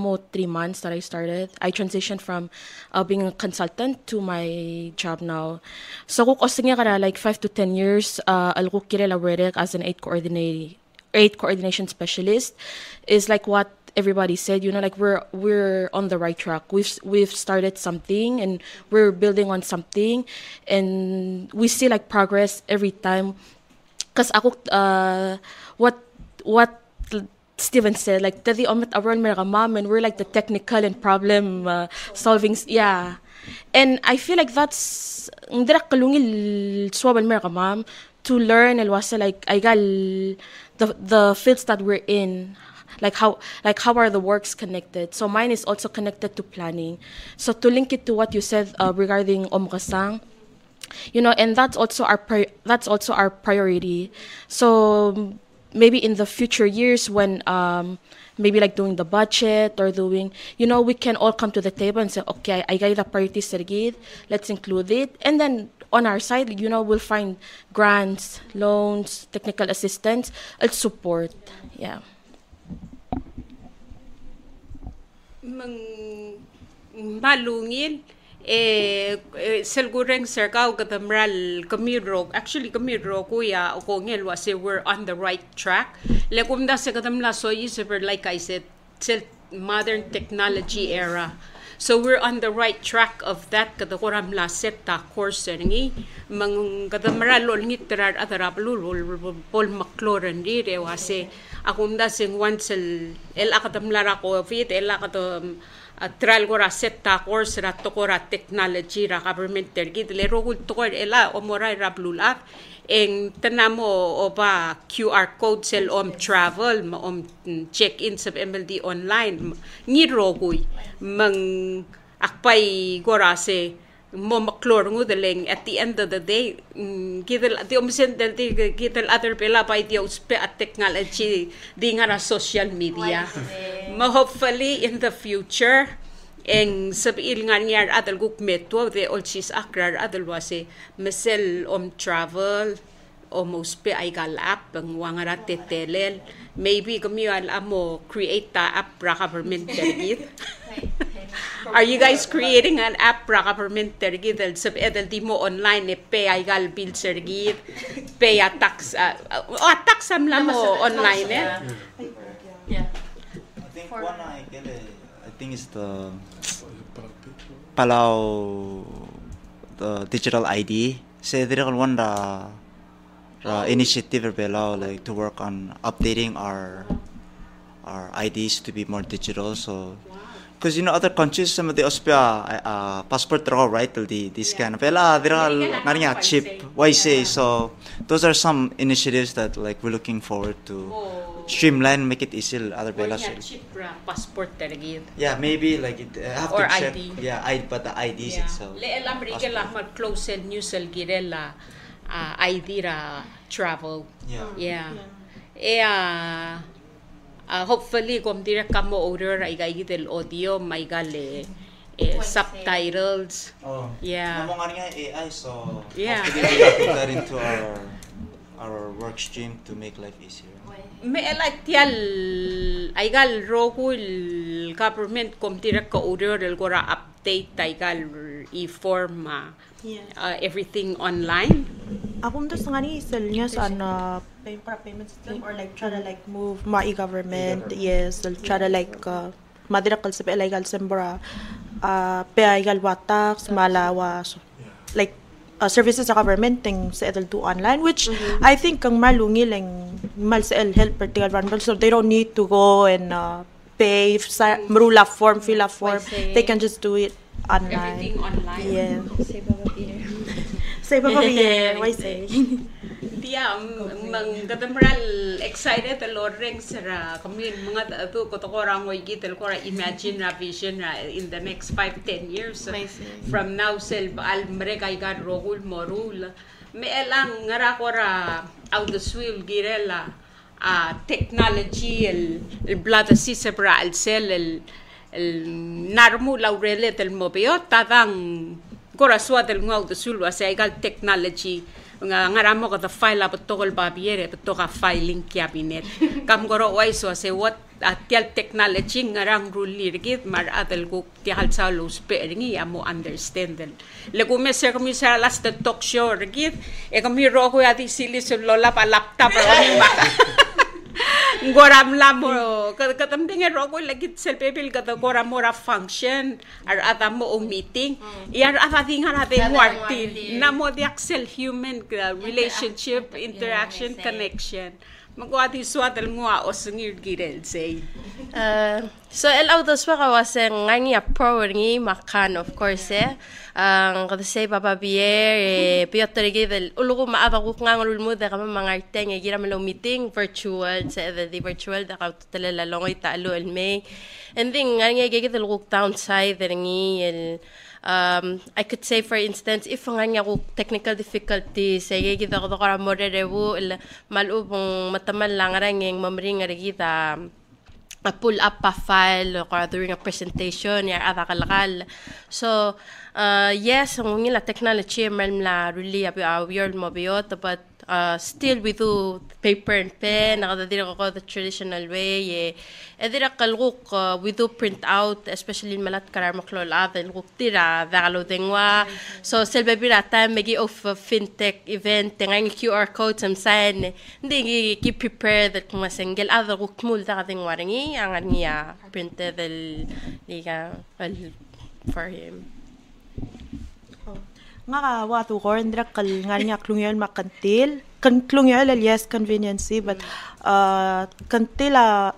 months that I started. I transitioned from being a consultant to my job now. So kung kara like 5 to 10 years, alko kirela werek as an 8 coordination specialist is like what everybody said, like we're on the right track. We've started something and we're building on something and we see like progress every time. Because what Steven said, like tadi omet aron mereka mom and we're like the technical and problem solving, yeah. And I feel like that's ndirak kalungil swabal mereka mom to learn and wasa like I got the fields that we're in. Like how are the works connected? So mine is also connected to planning. So to link it to what you said regarding Omkasang, and that's also our priority. So maybe in the future years when maybe like doing the budget or doing, we can all come to the table and say, okay, I got the priority sergid, let's include it. And then on our side, we'll find grants, loans, technical assistance, and support. Yeah. Malungin selgureng serkaw katamral kamiro kuya o ngel wase we're on the right track lekumda sa katamla so like I said modern technology era. So we're on the right track of that kadakuram la seta course ngi mang kadamral ngit tarar ataraplu pol makloran dire wase akumda sing once el akatamlara ko fit el akatam tral gora seta course ra tokora technology ra government tergid le rogul tokor ela omora rablulak eng tanamo oba QR code sel travel check in sa MLD online ni roguy mang akpay gora se mo maklor ngudeleng at the end of the day gitel the omsen del gitel other pela by the at technology di nga social media. Hopefully in the future eng sabiil nga niya adal guk metwo de olchis akrar adal wase mesel travel almost pe ay gal app ang wangara tetelel maybe kami amo create ta app ra government tergit. Are you guys creating an app ra government tergit del sab edel di mo online e pe ay gal bill sergit pe ya tax tax am la mo online I think one I think is the Palau the digital ID. Say there one initiative below like to work on updating our IDs to be more digital. So because other countries some of the Austria passport draw right this kind of there chip why say so those are some initiatives that like we're looking forward to streamline, make it easy other belas. Passport tergit. Yeah, maybe like it have or to check. ID. Yeah, but the IDs itself. Le elam rigela mal close el news el girela ID ra travel. Yeah. Hopefully kung dire kamo order ay gay del audio may gale subtitles. Oh. Yeah. Namong nga AI so yeah. Hopefully we can put that into our work stream to make life easier. Me tial ay gal rogul government kom dire ka order el gora update ay gal e-form everything online. Ako mto sa ngani sel niya sa payment system or like try to like move ma e-government. Yes, they'll try to like madirakal sa illegal sembra illegal watax malawa so, like services sa government ting sa edel do online which I think ang malungi lang mal sa help particular one so they don't need to go and pay marula form fill a form they can just do it online. Everything online. Yeah. Say Baba Pierre. Why say? Dia mang kadamral excited a lot ring sara kami mga to ko orang way gitel ko imagine na vision in the next 5-10 years from now sel al mereka igar rogul morul me elang ngara ko ra out the swil girela technology el blada si sebra al sel el narmu laurele del mobio tadang kora swat el ngau the sul was igal technology ngaramo ko the file up togol babiere to ka filing cabinet kam goro wai so say what atial technology ngarang rulir git mar atel go tial sa los peringi amo understand le ko me ser komi sa last talk show git e komi ro ko ati sili so lola pa laptop goram lamo katam dinge ro ko lagit sel pepil kata goram mora function ar atamo o meeting yar ating natin warti namo di axel human relationship interaction connection magwati swatel ngwa osngir girel say so el autos pa was ngani pro ngi makan of course ang kada say Papa Pierre Piotr gidel ulugo maaba ko ngangol mo da kama mga teng gira malo meeting virtual sa the virtual da ka tala longoy talo el may and then ngani gidel ko downside ngi el I could say for instance if nga ko technical difficulties ay gida ko ra mo rerebu malubong matamal lang rangeng mamring nga gita a pull up a file or during a presentation ya ada kalakal so yes ang ngila technology la really weird mo biot but still we do paper and pen nakadira ko the traditional way edira kalguk we do print out especially malat karar maklol avel guk tira dalo dengwa so selbe birata megi of fintech event tengang QR code some sign hindi ki prepare that kuma single other guk mul da dengwa ringi ang niya printed el liga for him nga watu ko ndra kal nganya klungel makantil klungel yes conveniency but kantila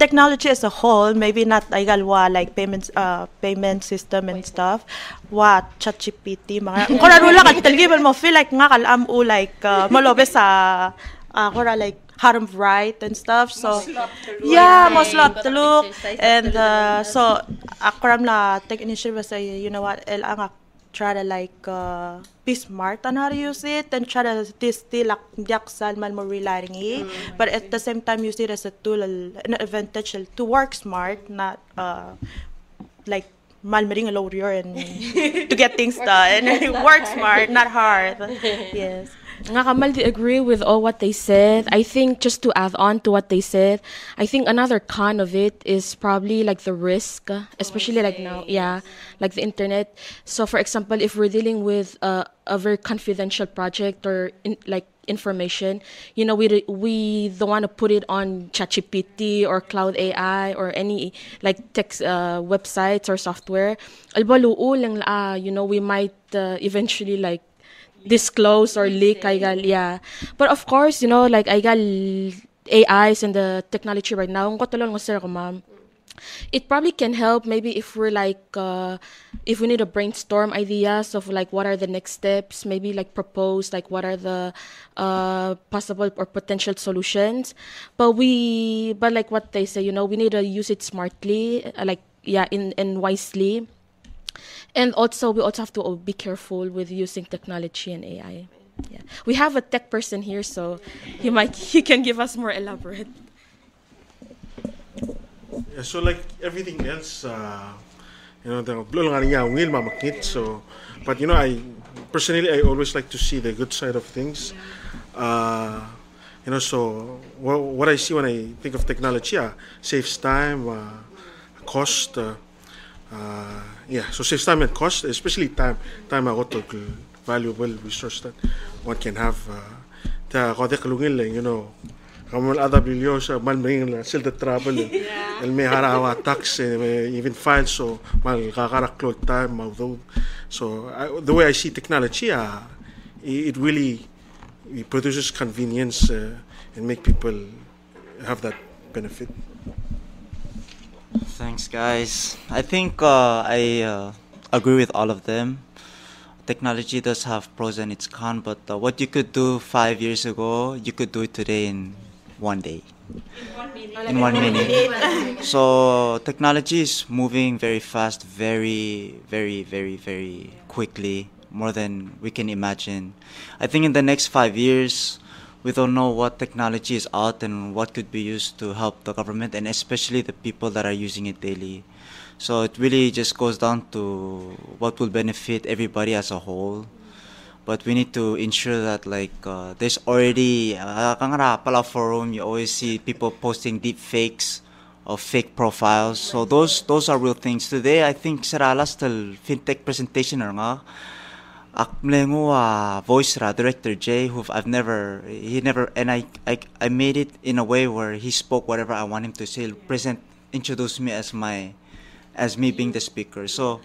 technology as a whole maybe not igalwa like payment system and stuff what ChatGPT mga kora rula ka talgibal mo feel like nga kalam o like malobe sa kora like how to write and stuff so yeah most lot to look and so akram la take initiative say you know what el ang try to like be smart on how to use it and try to distill jaksal mal mo relying it. But at the same time, use it as a tool, an advantage to work smart, not like mal maring lawyer and to get things done. Work smart, not hard. Yes. Nga Kamal, agree with all what they said. I think just to add on to what they said, I think another con of it is probably like the risk, especially like now, like the internet. So for example, if we're dealing with a very confidential project or like information, you know, we don't want to put it on ChatGPT or Cloud AI or any like text websites or software. You know, we might eventually like disclose or leak but of course, you know, like AIs and the technology right now, it probably can help maybe if we're like if we need to brainstorm ideas of like what are the next steps, maybe like propose like what are the possible or potential solutions, but like what they say, you know, we need to use it smartly, and wisely. And also, we also have to be careful with using technology and AI. Yeah, we have a tech person here, so he can give us more elaborate. Yeah, so like everything else, you know, the blue will mamakit. So, but you know, I always like to see the good side of things. You know, so what I see when I think of technology, saves time, cost. So saves time and cost, especially time. Time a valuable resource that one can have. You know, kamu ada beliau sa mal maring still the travel. El may harawa tax, even files, so mal kakarakload time, although. So the way I see technology, it really produces convenience and make people have that benefit. Thanks, guys. I think I agree with all of them. Technology does have pros and its cons, but what you could do 5 years ago, you could do it today in 1 day. In 1 minute. So technology is moving very fast, very, very, very, very quickly, more than we can imagine. I think in the next 5 years, we don't know what technology is out and what could be used to help the government and especially the people that are using it daily. So it really just goes down to what will benefit everybody as a whole. But we need to ensure that there's already pala forum, you always see people posting deep fakes of fake profiles. So those are real things. Today I think saralas tel fintech presentation nga Akmlengu voice director Jay, who and I made it in a way where he spoke whatever I want him to say, introduce me as me being the speaker. So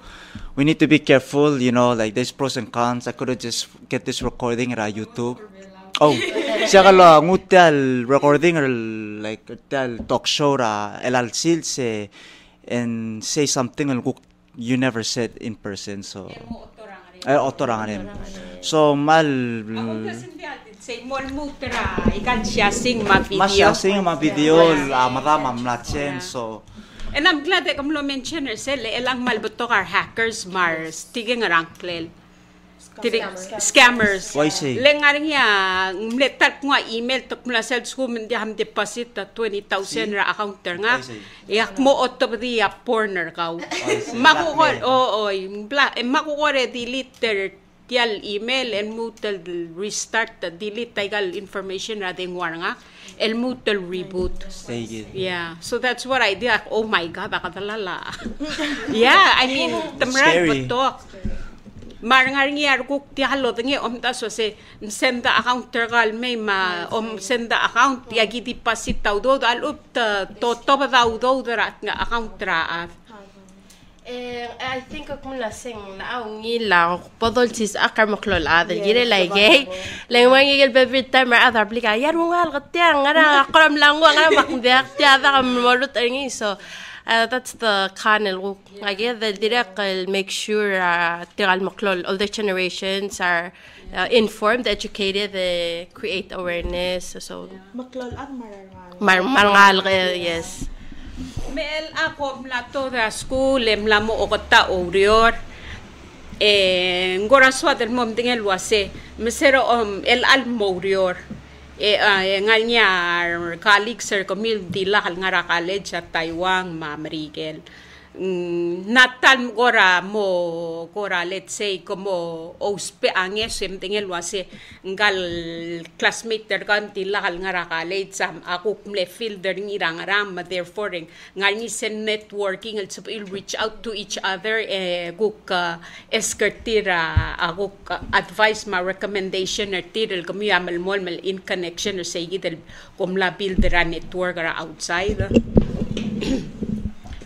we need to be careful, you know, like there's pros and cons. I could have just get this recording at YouTube. Oh, siya kala ngutel recording or like talk show ra elal silse and say something you never said in person. So so mal say mol mutera ikan sing ma video. Masyasing ma video maramam lachen. So and I'm glad that you mentioned elang malbutok are hackers mars tigeng ranklel. Scammers. Why say? Lengaring ya mletat nga email tok mula sel school hindi ham deposit 20,000 ra account nga. Yak mo otop di porner ka. Makukor makukore delete tial email and mutal restart delete tigal information ra ding war nga. El mutal reboot. Yeah, so that's what I did. Oh my God, akatalala. Yeah, I mean, tamran butok. Marangaring yar kuk ti halo tingi ta so se senda account tergal may senda account ya gidi pasit tau do al up to daw do rat nga account ra I think kung lasing na lang podol sis akar maklol adal gire lagi lang mangigil every time other aplika yar mo ngal katya ngara akram lang nga makdiak ti ada kam marut ngi so that's the channel. I guess the direct make sure all the generations are informed, educated, they create awareness. So marangal yes. Mel ako mla to da school mla mo okota orior. ngora swat el mom dingel wase mesero el al morior nganya colleague sir komil dila hal ngara college sa Taiwan mamrigel natal gora let's say como ospe anges semtingel wase ngal classmate ter kan tilakal nga college sam ako kumle fielder ng irangaram therefore ngal ni sen networking at il reach out to each other guk eskertira ako advice ma recommendation er tirel kumyamal mol mal in connection or say gidel kumla builder network ara outside.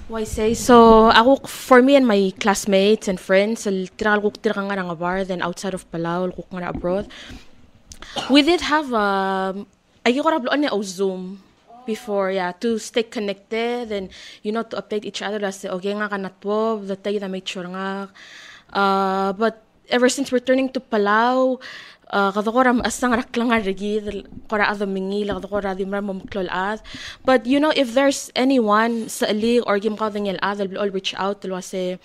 Why say so? Ako, for me and my classmates and friends, tirakal ko tirakal nga nga bar, then outside of Palau, ko nga abroad. We did have ay ko rabloan niya o Zoom before, yeah, to stay connected and to update each other. Kasi okay nga kanatwo, the tayo na make sure nga. But ever since returning to Palau, kadokora asang raklang arigi kora ado mingil kadokora dimra momklolad. But if there's anyone sa ali or gim ka dingel adal will all reach out dalo say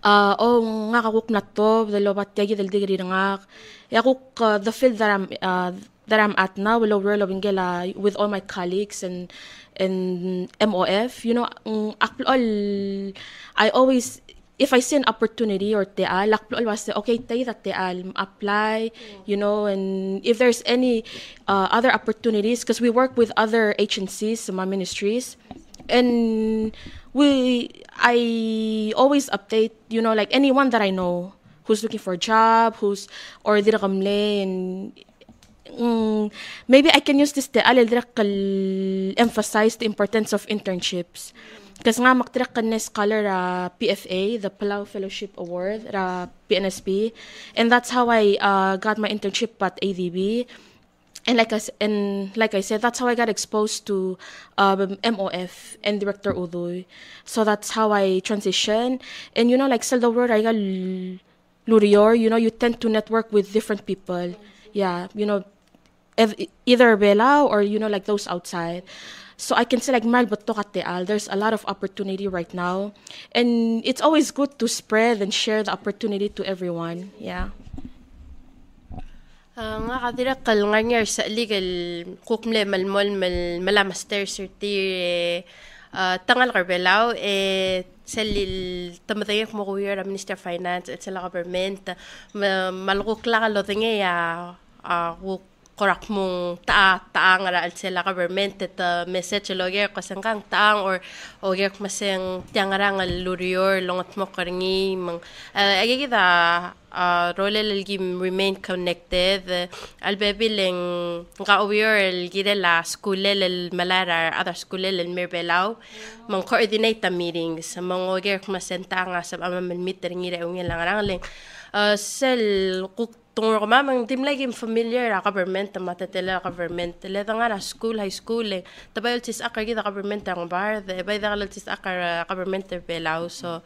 nga kakuk na to dalo bat yagi dal digri nga yakuk the field that I'm at now will overall bingela with all my colleagues and MOF all I always if I see an opportunity or teal, lakplo always say, okay, tayo that teal, apply, and if there's any other opportunities, because we work with other agencies, some ministries, and I always update, like anyone that I know who's looking for a job, or dira kamle, and maybe I can use this teal, emphasize the importance of internships. Kasi nga maktirak ka na scholar PFA, the Palau Fellowship Award, PNSP, and that's how I got my internship at ADB. And like I said, that's how I got exposed to MOF and Director Udoy. So that's how I transitioned. And like Salvador Raiga Lurior, you tend to network with different people. Yeah, either Bela or like those outside. So I can say like there's a lot of opportunity right now, and it's always good to spread and share the opportunity to everyone. Yeah. Nga kadira kal nga sa legal kukmle malmol mala master certi tangal karbelaw selil tamatayek mo kuya Minister of Finance at sa government malukok la kalo tinge korak mong taang ara al sila government at message logger kasang kang taang or oger maseng tiangarang al lurior longat mo karingi mang agigida role lgim remain connected al bebileng nga aware gide la school el malara other school el mirbelaw mang coordinate the meetings mang oger masenta nga sa amam meeting ira ung langarang sel tungro ko mamang dim lagi familiar government matatela government leda nga na school high school tabayol tis akar gida government ang bar the bay da tis akar government Palau so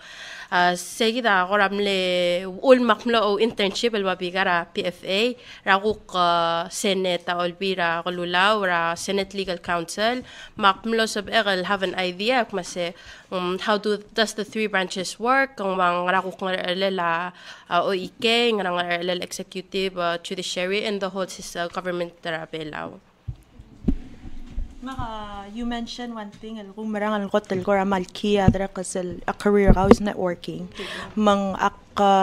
seguida goramle ul makmlo o internship el babigara PFA raguk senate olbira golulaw ra Senate Legal Council makmlo sab egel have an idea kumase how does the three branches work kung mga raguk lela OIK nga lela executive judiciary and the whole government Palau. You mentioned one thing, kung marangal ko talgora malkia dra kasel a career is networking. Mang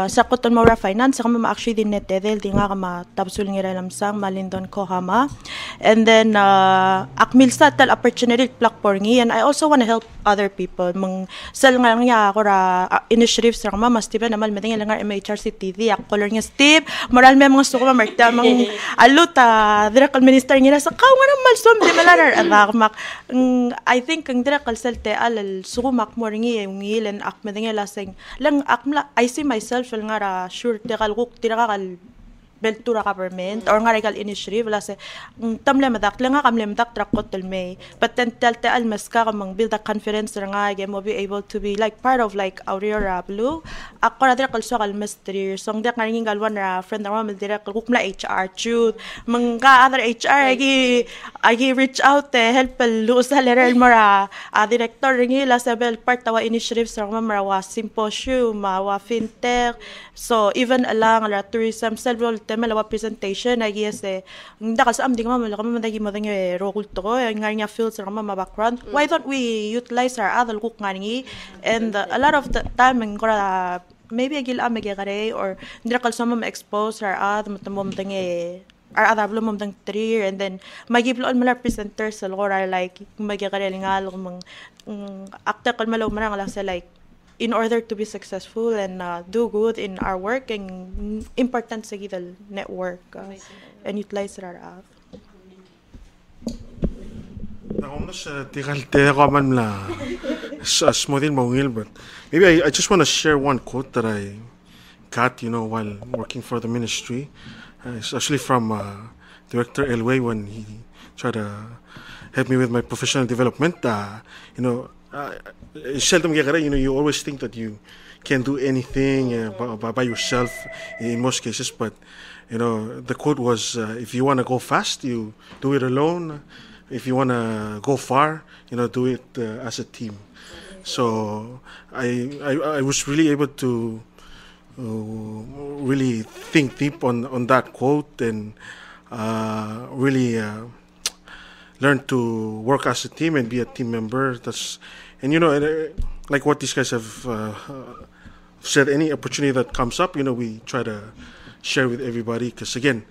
sa koton mo finance kami actually din netedel di nga kama tapsul ngira lamsang malindon ko hama. And then akmil sa tal opportunity plak porngi, and I also want to help other people. Mang sal nga nga ako ra initiatives ra kama mas tiba namal meding lang MHRC TV ak color nga Steve moral me mga suko marta mang aluta dra kal minister ngira sa kaw nga namal som di malar mak I think ang dira kalsalte alal sumak morngi yung ilan ak meding lasing lang akmla I see myself nga ra sure te kalguk tira kal Beltura government or nga regal initiative wala se tamle madak lenga kamle madak trakot telme but then telte al maska kamang build a confidence nga ge mo be able to be like part of like Aurora Blue ako na dire kalso kal mystery song dek nging galwan ra friend ra mo dire kukmla HR chud mangka other HR agi reach out help lu sa lerer mara director ringi la sabel part tawa initiative sa mara wa symposium wa fintech so even alang la tourism several tema lawa presentation agi se ndakal sa amdi kama malaka madagi madang role to nga fields sa mama background why don't we utilize our other kuk ngani and a lot of the time ngora maybe agil amagare or ndakal sa mama expose our other matamom tangi our other blom dang three and then magiblo mala presenters sa lora like magigare ngal mang actor kal malo marang la sa like in order to be successful and do good in our work and important sa gidal network and utilize our app. Ako sa tikalte ako man la smoothing mawil but maybe I just want to share one quote that I got while working for the ministry. It's actually from Director Elway when he tried to help me with my professional development. Seldom you always think that you can do anything by yourself in most cases, but the quote was, if you want to go fast, you do it alone. If you want to go far, do it as a team. So I was really able to really think deep on that quote and really learn to work as a team and be a team member. Like what these guys have said, any opportunity that comes up, we try to share with everybody because again,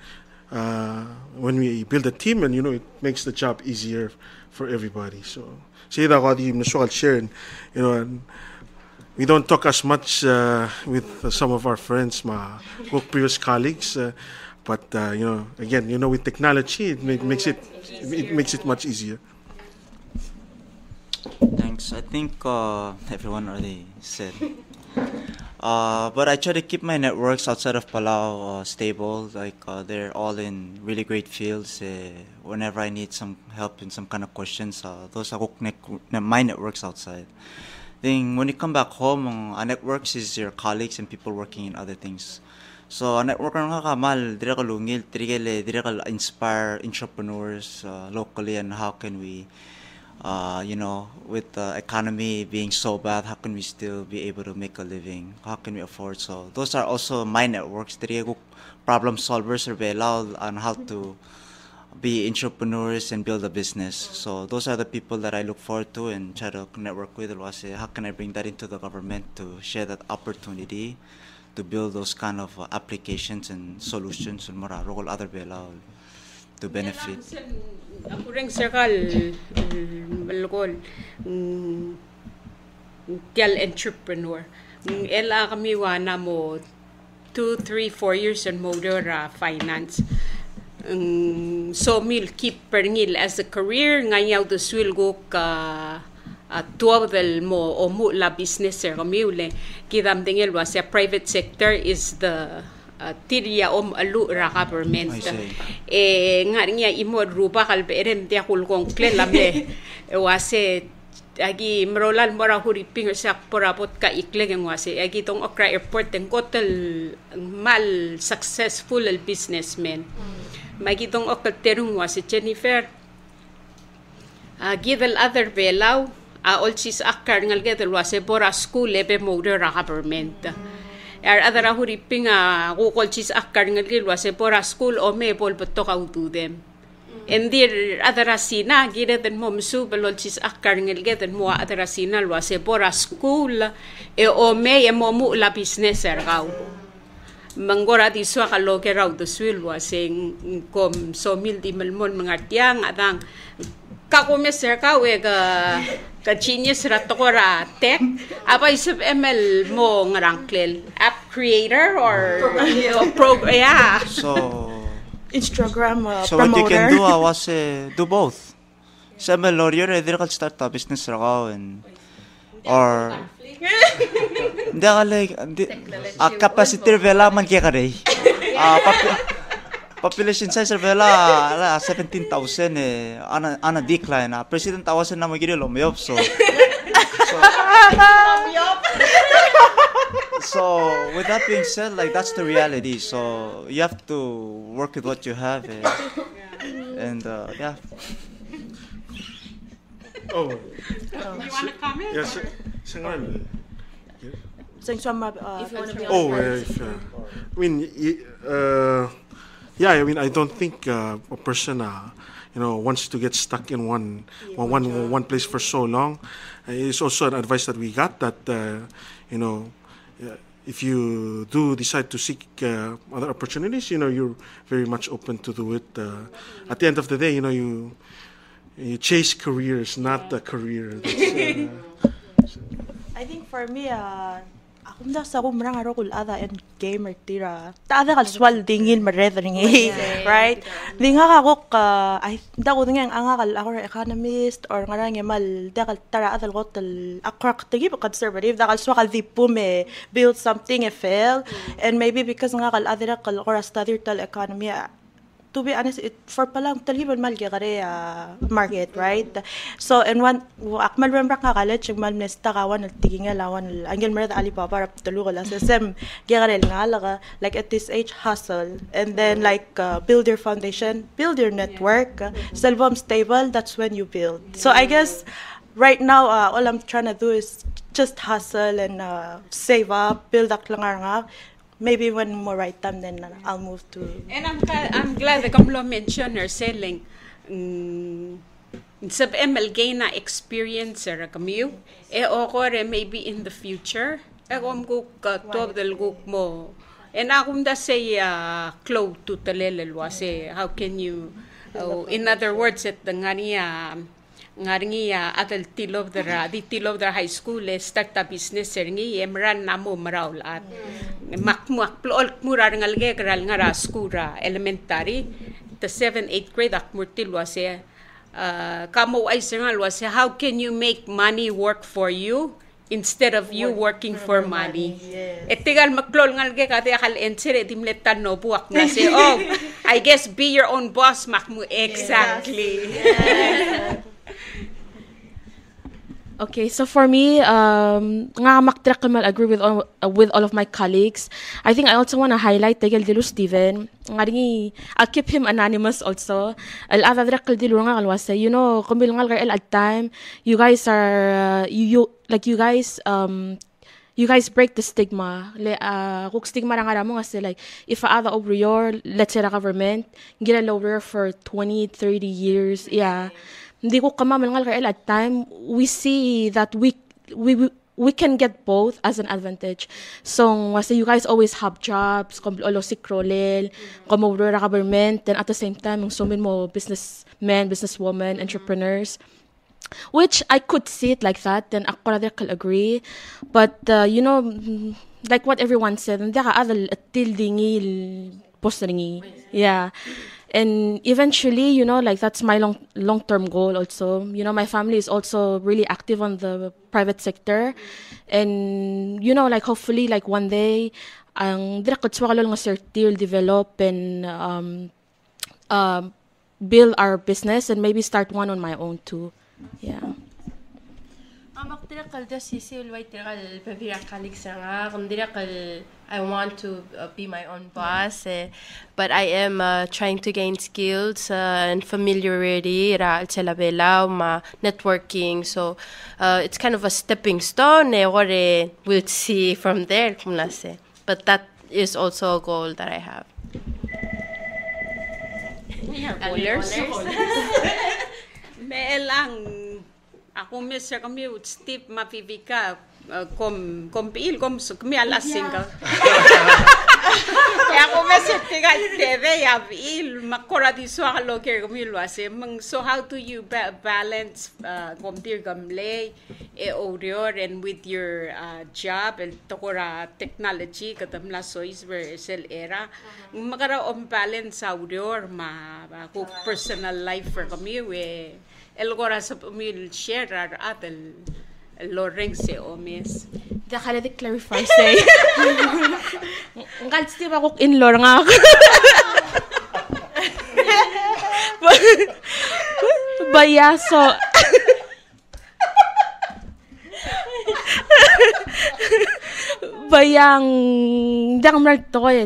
when we build a team and it makes the job easier for everybody. So say that I'll share and and we don't talk as much with some of our friends, my previous colleagues, but again, with technology, it makes it much easier. Thanks. I think everyone already said. But I try to keep my networks outside of Palau stable. Like they're all in really great fields. Whenever I need some help in some kind of questions, those are my networks outside. Then when you come back home, networks is your colleagues and people working in other things. So network nga kamal, dire ka lungil, dire ka inspire entrepreneurs locally and how can we with the economy being so bad, how can we still be able to make a living? How can we afford? So those are also my networks. Dire ko problem solvers or belal on how to be entrepreneurs and build a business. So those are the people that I look forward to and try to network with. How can I bring that into the government to share that opportunity to build those kind of applications and solutions and mararol other belal to benefit. Ako rin circle malukol tial entrepreneur. Ela kami wana mo 2, 3, 4 years in Modera finance. So mil keep pernil as a career ngayaw do swilgo ka tuwa del mo o mu la business kami ule kidam dingel was a private sector is the tiria alu ra government nga niya imod ruba kalberen dia kulkong klelabe wase agi mrolan mora huriping sa porapot ka ikleng wase agi tong Okra Airport en kotel mal successful al businessman magitong okterung wase Jennifer gidel other belaw olsis akkar ngal gedel wase bora school lebe moder ra government adara huriping kukolchis akkar ngal wase bora school o me bol beto ka ududem endir adara sina gideten momsu belolchis akkar ngal geden mo adara sina wase bora school o me momu la business ergaw manggora di swa kalo ke raw do swil wase kom so mil di melmon mangartiang adang kakumeser ka we ka genius ratokora tech apa isip ML mo ngarangklel app creator or program So Instagram so promoter. what you can do was do both. Sa ML lawyer dire ka start a business raw and or hindi ka like capacity vela man kaya ka rin. population size bela 17,000 ana decline president awasan na magiri lomyop so with that being said, like that's the reality. So you have to work with what you have, and yeah. Oh, You want to comment? yes, Sengal. Saying some Oh, I mean, yeah. I mean, I don't think a person, wants to get stuck in one place for so long. It's also an advice that we got that, if you do decide to seek other opportunities, you're very much open to do it. At the end of the day, you chase careers, not a career. I think for me, akong da sa kumrang aro kul ada and gamer tira. Ta ada kalswal dingin maredring right? Di nga kakok ay da ko nga ang akal ako economist or nga nga mal da kal tara adal gotel akrak tigi conservative da kalswa kal di pume build something e fail and maybe because nga kal adira kal or study tal economy. To be honest, for palang talibon mal gare market, right? So and one akmal remember ka college mal nesta kawan tiging lawan angel merda Alibaba rap tulu ko la sem gare nga laga like at this age hustle and then like build your foundation, build your network, selvom stable, that's when you build. So I guess right now all I'm trying to do is just hustle and save up, build up lang nga. Maybe when more right time, then I'll move to. And I'm glad the Kamlo mentioned her selling. Sab MLG na experience ra kami. Okore maybe in the future. Akom ko to del guk mo. And akom da say close to talelelwa say how can you in other words at the ngani atal tilov the high school start a business ngi emran namo marawlat makmuak plol murar ngalge kral ngara skura elementary the 7th 8th grade akmurtil wase kamo ay sengal wase how can you make money work for you instead of you working for money. Etigal maklol ngalge kate akal ensere dimletan no buak na se I guess be your own boss makmu exactly. Okay, so for me, I agree with all of my colleagues. I think I also want to highlight Tegel Dilu Steven. I'll keep him anonymous also. At time, you guys are you guys break the stigma. Kung stigma na nga mo kasi like if other over your let's say the government gina lower for 20-30 years, yeah. Hindi ko kamamal nga at time we see that we can get both as an advantage. So you guys always have jobs, olo si krolel, over the government, then at the same time yung sumin mo businessmen, businesswomen, entrepreneurs. Which I could see it like that, then ako na can agree. But like what everyone said, hindi ka adal atil dingil post ringi. Yeah. And eventually, like that's my long-term goal also. My family is also really active on the private sector. And, like hopefully, like one day, ang direktswakalo nga certi will develop and build our business and maybe start one on my own too. Yeah. I want to be my own boss, but I am trying to gain skills and familiarity, networking. So it's kind of a stepping stone. We'll see from there. But that is also a goal that I have. We are bowlers. Melang ako mesya kami Steve mapipika kompil kami alasing ka. Kaya ako mesya tiga teve ya il makora di so akalo kaya kami luase. So how do you balance kompil gamle audio and with your job and tokora technology katamla sois versel era magara on balance audio personal life for kami we elgora sa pamil share atal loreng se omes. Dakala di clarify say. Ngal Steve ako in lor nga. But yeah, so but yang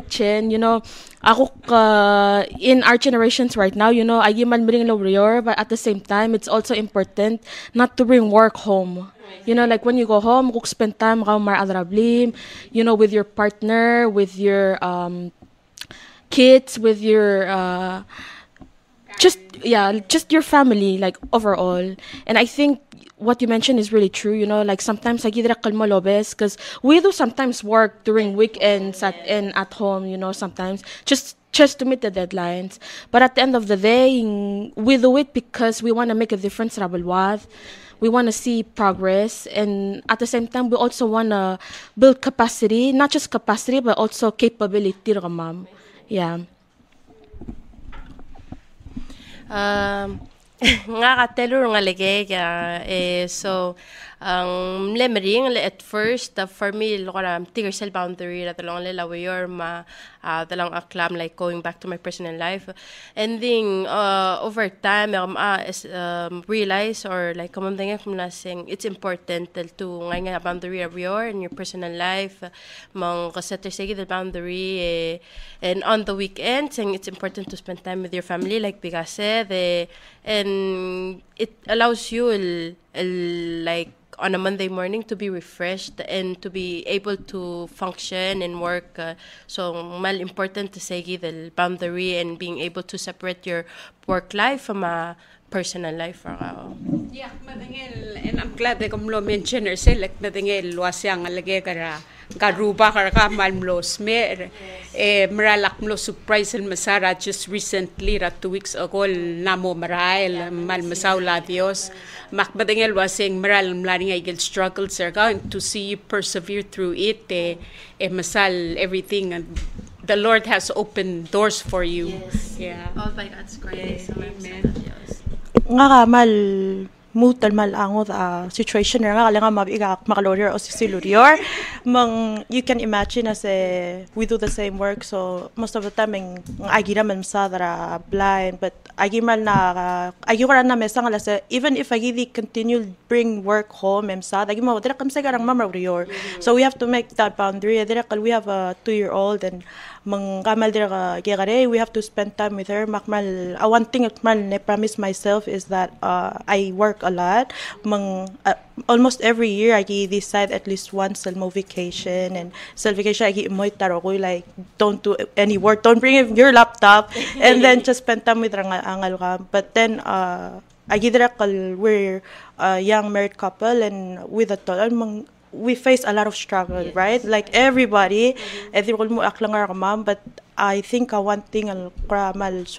Chen, you know, ako in our generations right now, you know, I man bring lo but at the same time, it's also important not to bring work home. You know, like when you go home, kung spend time ka mar adrablim, you know, with your partner, with your kids, with your just your family, like overall. And I think what you mentioned is really true, you know, like sometimes I get kalmo lobes because we do sometimes work during weekends at home, you know, sometimes just to meet the deadlines. But at the end of the day, we do it because we want to make a difference, Rabalwad. We want to see progress, and at the same time, we also want to build capacity, not just capacity, but also capability, ma'am. Yeah. Nga katelur nga ligay so ang lemering at first for me lokara tigger cell boundary na talong lelawayor ma talang aklam like going back to my personal life, and then over time realize or like kamamdang kumlasing it's important to nga boundary of your in your personal life mang kasetter sige the boundary and on the weekend saying it's important to spend time with your family like bigase and it allows you like on a Monday morning to be refreshed and to be able to function and work. So mal important to say the boundary and being able to separate your work life from a personal life. Yeah, madangil, and I'm glad that you mentioned yourself, like madangil wasyang alagay kara karuba kara malmlos mer maralak mlo surprise el masara just recently 2 weeks ago namo marail malmasaw la Dios makbadangel wasing maral mlaring igil struggle sir to see you persevere through it masal everything, and the Lord has opened doors for you. Yes. Yeah. All by God's grace. Amen. Nga mal mutal mal angod situation nga kala nga mabiga makalorior o sisilurior mang you can imagine as we do the same work, so most of the time ang agira man sadra blind, but agimal na agiwara na mesa nga sa even if agidi continue bring work home sad agimo dira kam sagarang mamarior, so we have to make that boundary. Dira we have a 2-year-old and mang kamal dira gegare we have to spend time with her. Makmal one thing akmal ne promise myself is that I work a lot. Almost every year I decide at least once mo vacation, and vacation I moy taro ko like don't do any work, don't bring your laptop and then just spend time with angal ka. But then I we're a young married couple and with a total we face a lot of struggle, yes. Right? Like everybody, but I think one thing I'll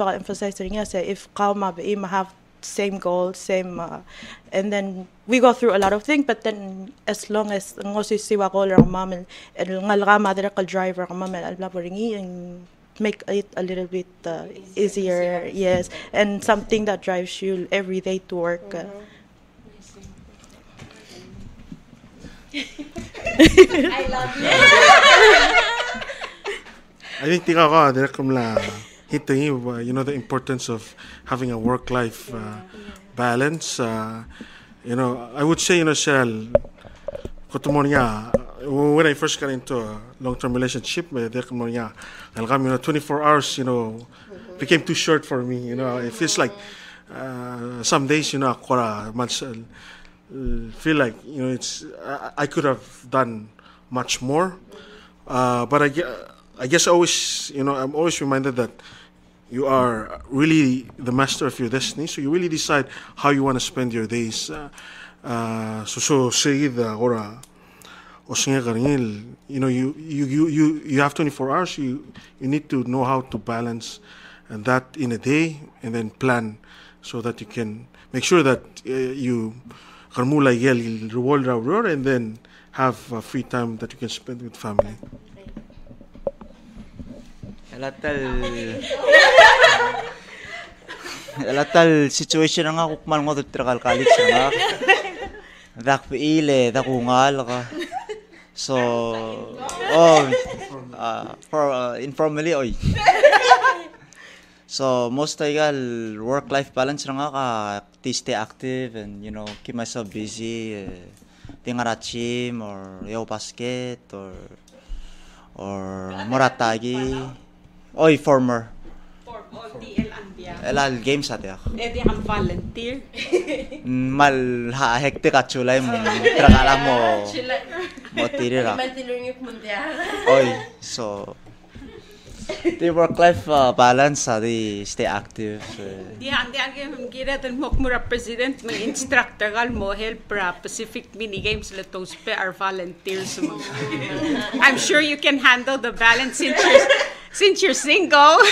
emphasize if have same goal, same, and then we go through a lot of things, but then as long as ngosisiwa ko lang mom and ngalga mother ka driver ka mom and make it a little bit easier, yes, and something that drives you every day to work. I love you. I think tika ko direkom la hitting you know the importance of having a work-life balance. You know, I would say, you know, Cheryl, when I first got into a long-term relationship, you know, 24 hours, you know, became too short for me. You know, it feels like some days, you know, feel like, you know, I could have done much more. But I guess always, you know, I'm always reminded that you are really the master of your destiny. So you really decide how you want to spend your days. So say the ora, you know, you have 24 hours. You need to know how to balance that in a day and then plan so that you can make sure that you and then have free time that you can spend with family. Latal situation nga kukmal ngo trakal kalit nga. Dak piile, dakungal ka. So for informally oy. So most igal work-life balance nga ka to stay active and keep myself busy. Tingar gym or yaw basket or moratagi. Oy former. For all the Andia. Elal games ate ako. Edi ang volunteer. Mal hektik at chulay mo. Trakala mo. Mo tirira. Oy, so the work-life balance di stay active. Di andi ang gira den mokmura president ng instructor gal mo help Pacific mini games letos pe our volunteers. I'm sure you can handle the balance since you're single.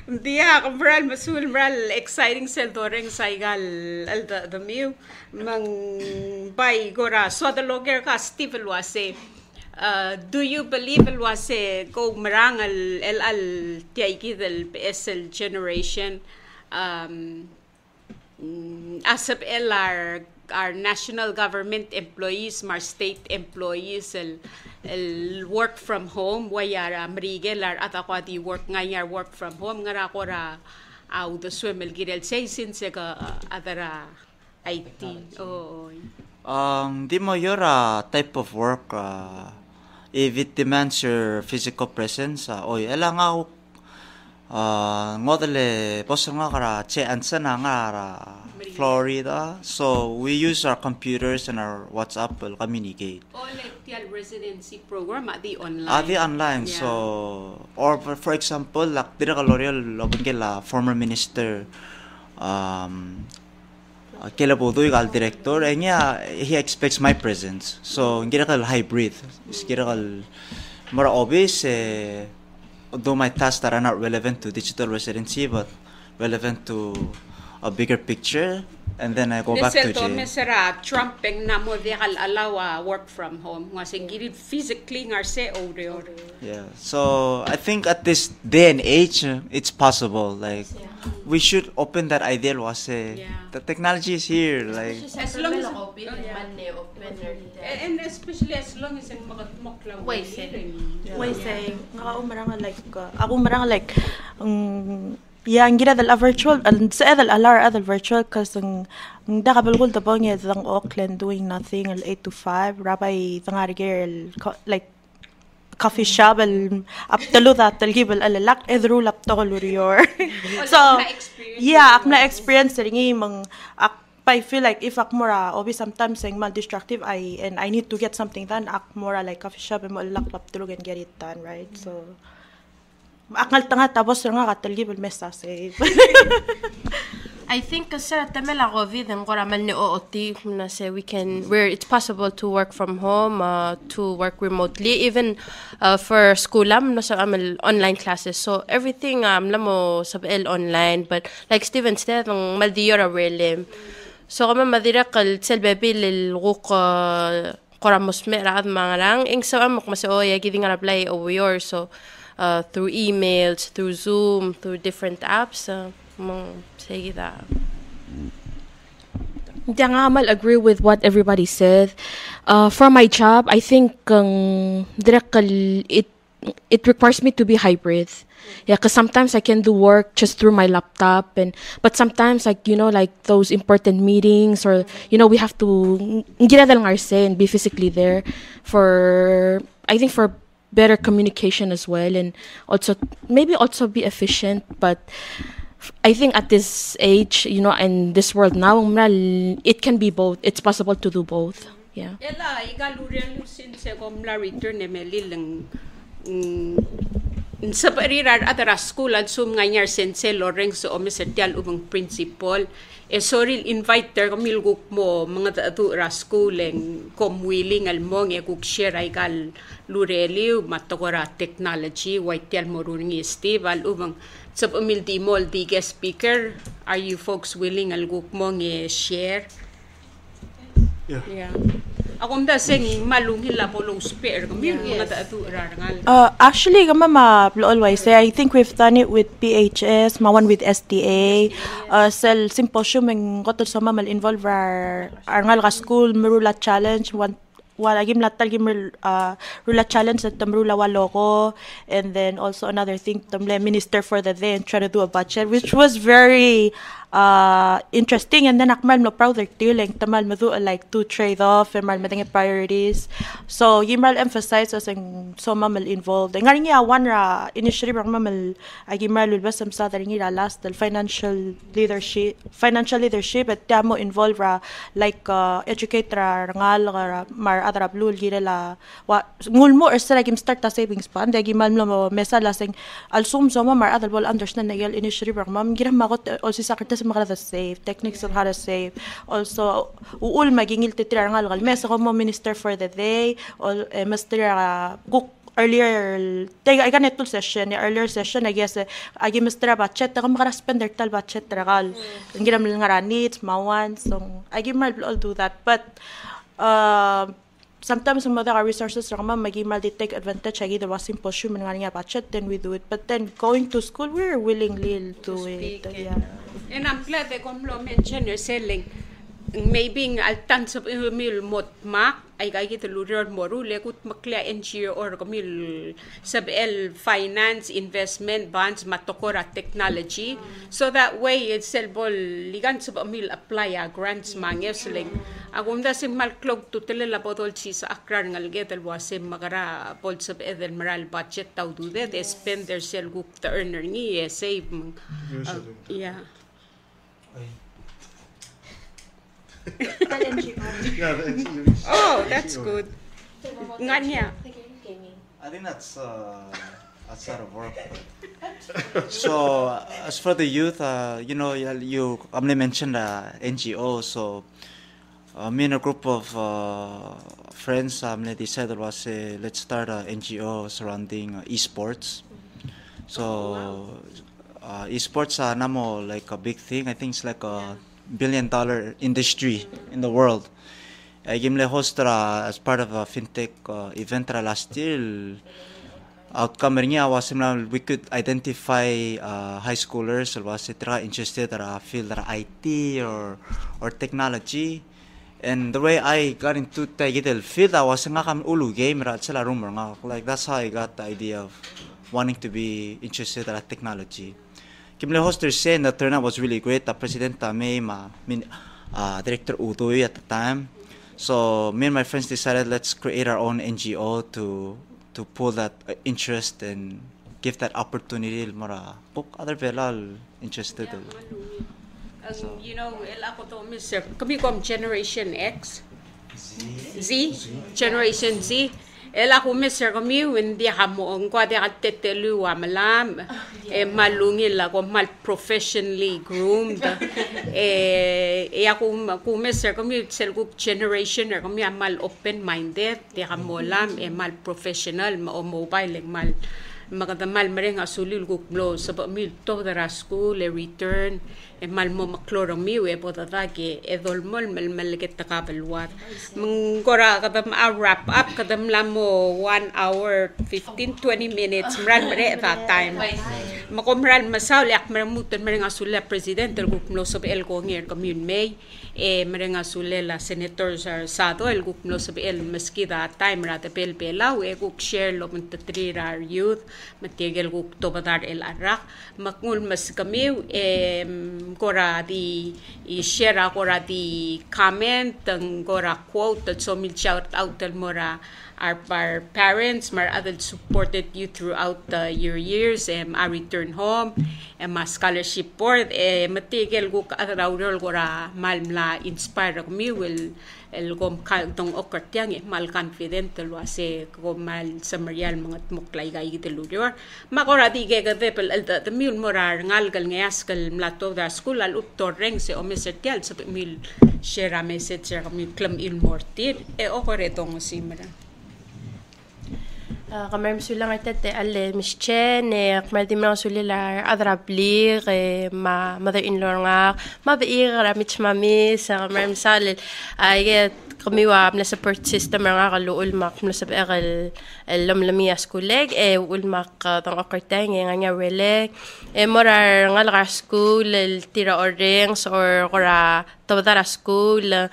Dia kabral masul maral exciting sel doreng saigal the mew mang bay gora so the logger ka Steve Luase. Do you believe Luase go marang al tiaiki del PSL generation asap our national government employees, our state employees, el work from home, wayara mrigel at ako di work ngayar work from home ngara ko ra au the swim el girel say since ka adara IT. Di mo your type of work if it demands your physical presence, ela nga ngodele poso nga kara che ansa na nga Florida, so we use our computers and our WhatsApp to communicate. Like the residency program at the online. The online, yeah. So or for example, like dira ka L'Oreal lobengela former minister kela bodoy gal director enya he expects my presence. So ngira kal hybrid. Ngira kal mora obvious though my tasks that are not relevant to digital residency but relevant to a bigger picture, and then I go back to jail. Mesera Trump na mo dekal allow work from home. Nga singiri physically ngarse ore. Yeah. So I think at this day and age, it's possible. Like we should open that idea. The technology is here. Like as long as and especially as long as ang magatmok lang. Way say ako marang like yeah, ang gira dal virtual and sa edal alar adal virtual kasi ang dakabulgul ta bang ang Auckland doing nothing al 8 to 5 rabay tangari girl like coffee shop al aptalo that tal gibal alalak edru lap to lurior. So yeah, ak na experience ringi mang I feel like if akmora obi sometimes saying mal destructive I need to get something done akmora like coffee shop mo lak lap tulog and get it done, right? So akal tanga tapos nga katalgi bal mesa save. I think kasi tamela COVID ang koramal ni OOT na say where it's possible to work from home, to work remotely, even for school no sa amal online classes. So everything lamo sabel online, but like Steven said ang maldiyora really. So kama madira kal selbebi lil guk koramos merad mangarang ing sa amok masoya giving an apply over yours. So through emails, through Zoom, through different apps, say that. I'll agree with what everybody said. For my job, I think it requires me to be hybrid. Yeah, because sometimes I can do work just through my laptop, but sometimes like those important meetings or we have to and be physically there for better communication as well, and also maybe be efficient. But I think at this age, in this world now, it can be both. It's possible to do both. Yeah. Ela igalureal since komla return emelilang sa parirar atara school at sum nganyar sense loreng so omisetial ubang principal sorry invite ter kamilguk mo mga atu ra schooling kom willing almong kuk share ay gal lureliu matokora technology whitetial morungi Steve al ubang sab umildi mol di guest speaker, are you folks willing alguk mo share? Yeah. Ako mda sing malunghin la polong spare kami mga atu ra ngal. Actually kama always say I think we've done it with PHS, one with SDA, sel symposium ng kotol sama mal involve our ngal ka school Marula challenge wala gim latal gim rula challenge at rula waloko, and then also another thing tamle minister for the day and try to do a budget, which was very interesting. And then akmal no proud like tiling tamal madu like to trade off and mal mading priorities. So yimal emphasize as ang so mamal involved ngaring ya one ra initiative rang mamal agimal lulbas am sa daring ila last the financial leadership at tamo involve ra like educate ra rangal ra mar adra blul gila wa ngulmo or sa gim start ta savings fund agi mal mo mesa lasing alsum so mar adal bol understand na yel initiative rang mam gira makot also sa sa mga save techniques on how to save. Also uul magingil titira nga local mesa ko mo minister for the day or master cook earlier I got it session earlier session I guess agi master budget ako makara spend tal budget ragal ngiram nga needs mawan, so agi mal all do that, but sometimes some other resources rama magimal they take advantage agi the was simple shoe man nga budget, then we do it, but then going to school we're willingly do it. Yeah. And I'm glad they mention you're selling maybe altan sa mil mot mak ay kay kita lurir moru lekut makla NGO or kamil sab el finance investment bonds matokora technology, so that way it's selbol ligan sab mil apply grants mangesling agum da sim mal klog to telala botol si sa akrar ngal getel wasim magara pol sab edel moral budget taw do they spend their sel group the earner ni save yeah. Oh, that's good. Nganya. I think that's outside of work. So as for the youth, you mentioned NGO. So me and a group of friends decided let's start an NGO surrounding esports. So esports are now like a big thing. I think it's like a $1 billion industry in the world. Gimle host as part of a fintech event last year. Outcome niya was we could identify high schoolers who was interested in field IT or technology. And the way I got into the field, I was ulu game rumor like that's how I got the idea of wanting to be interested in technology. Kimle Hoster said the turnout was really great. The President May, Director Udoy at the time. So me and my friends decided let's create our own NGO to pull that interest and give that opportunity mara book other velal interested. So, ako to Mr. Kami kom Generation X, Z, Generation Z. Ela ko Mr. Kami hindi hamo ang kwa dia tetelu malam malungil ako mal professionally groomed ako Mr. Kami selgup generation kami mal open minded dia hamo lam mal professional o mobile mal magadamal mereng asulil guklo sa mil to dara school return mal mo makloro mi we podadage edolmol mal get takabelwat mungora kadam wrap up kadam lamo 1 hour 15-20 minutes mran mere that time makomran masaw yak mermutan mereng asula president el guklo sa el kongir commune may mereng asula la senator sado el guklo sa el meskida time rata pelpelaw guk share lo muntatrir youth matigel guk to badar el arak makul mas kami kora di i-share kora di comment ang kora quote at so mil shout out al mora our parents mar adult supported you throughout your years I return home ma scholarship board matigel guk arawrol kora malmla inspire kami will el gom tong okertyang mal confident wase ko mal samarial mga muklay gay gitelur makora di ge gavepel the mil morar ngal gal ngaskal mlato da school al uttoreng se o mesertial sa mil share message sa mil klam il mortir okore tong simra kamar msulang atete alle mischen kamar di mga sulilar adrablir mother-in-law nga mabeir ramich mami sa kamar msalil ay kami wa na support system nga kaluul mak na sa el lamlamia skuleg ulmak tang okerteng nga wele morar nga la school tira orings or kora tawdara school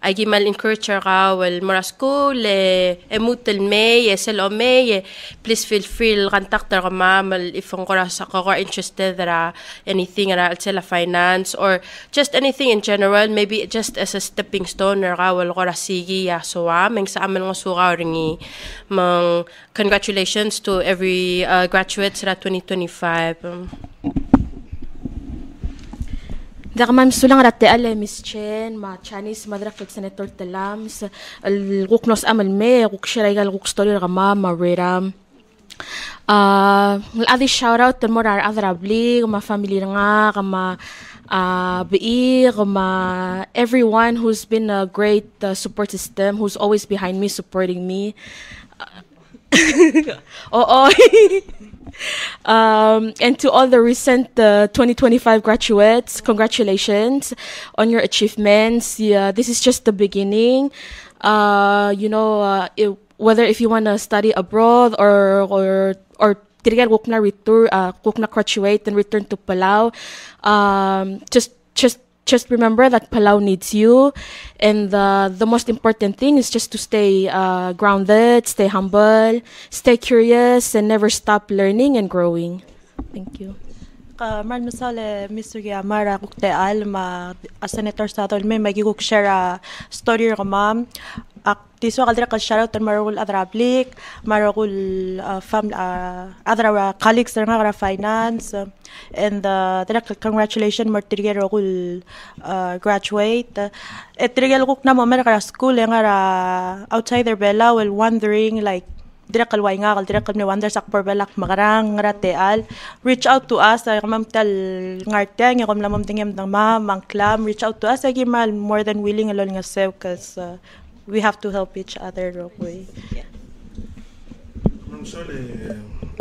Agi mal encourage ka wal mora school emut el may sel o may please feel free contact ka ma mal if ang kora sa ka interested ra anything ra sel finance or just anything in general, maybe just as a stepping stone ra wal kora sige ya so meng sa aman nga suka ringi mang congratulations to every graduates ra 2025. Daqman sulang rate ale Miss Chen ma Chinese madrak Senator Talams الغوكنوس أمل مي غوك شرايقال غوك ستوري رغما مريرام الأذي shout out تمرار أذرابلي غما family nga غما بإي غما everyone who's been a great support system who's always behind me supporting me and to all the recent 2025 graduates, congratulations on your achievements. Yeah, this is just the beginning. Whether if you want to study abroad or tirigal wag na graduate and return to Palau, just remember that Palau needs you, and the most important thing is just to stay grounded, stay humble, stay curious, and never stop learning and growing. Thank you. Maral masale Mr. Mara kukteal ma senator sa atol may magiguk share story ko ma'am. Tiso kaldra ka shout out maragul adrablik maragul adra colleagues na nga finance and congratulations martirigero kul graduate etrigel kuk na mo mera school nga outside their bella while wondering like dira kalway nga dira kami wonder sak perbelak magarang rateal reach out to us ma'am tal ngarte nga kom lamam tingem ng ma'am ang clam reach out to us agi mal more than willing alol nga self cause we have to help each other way.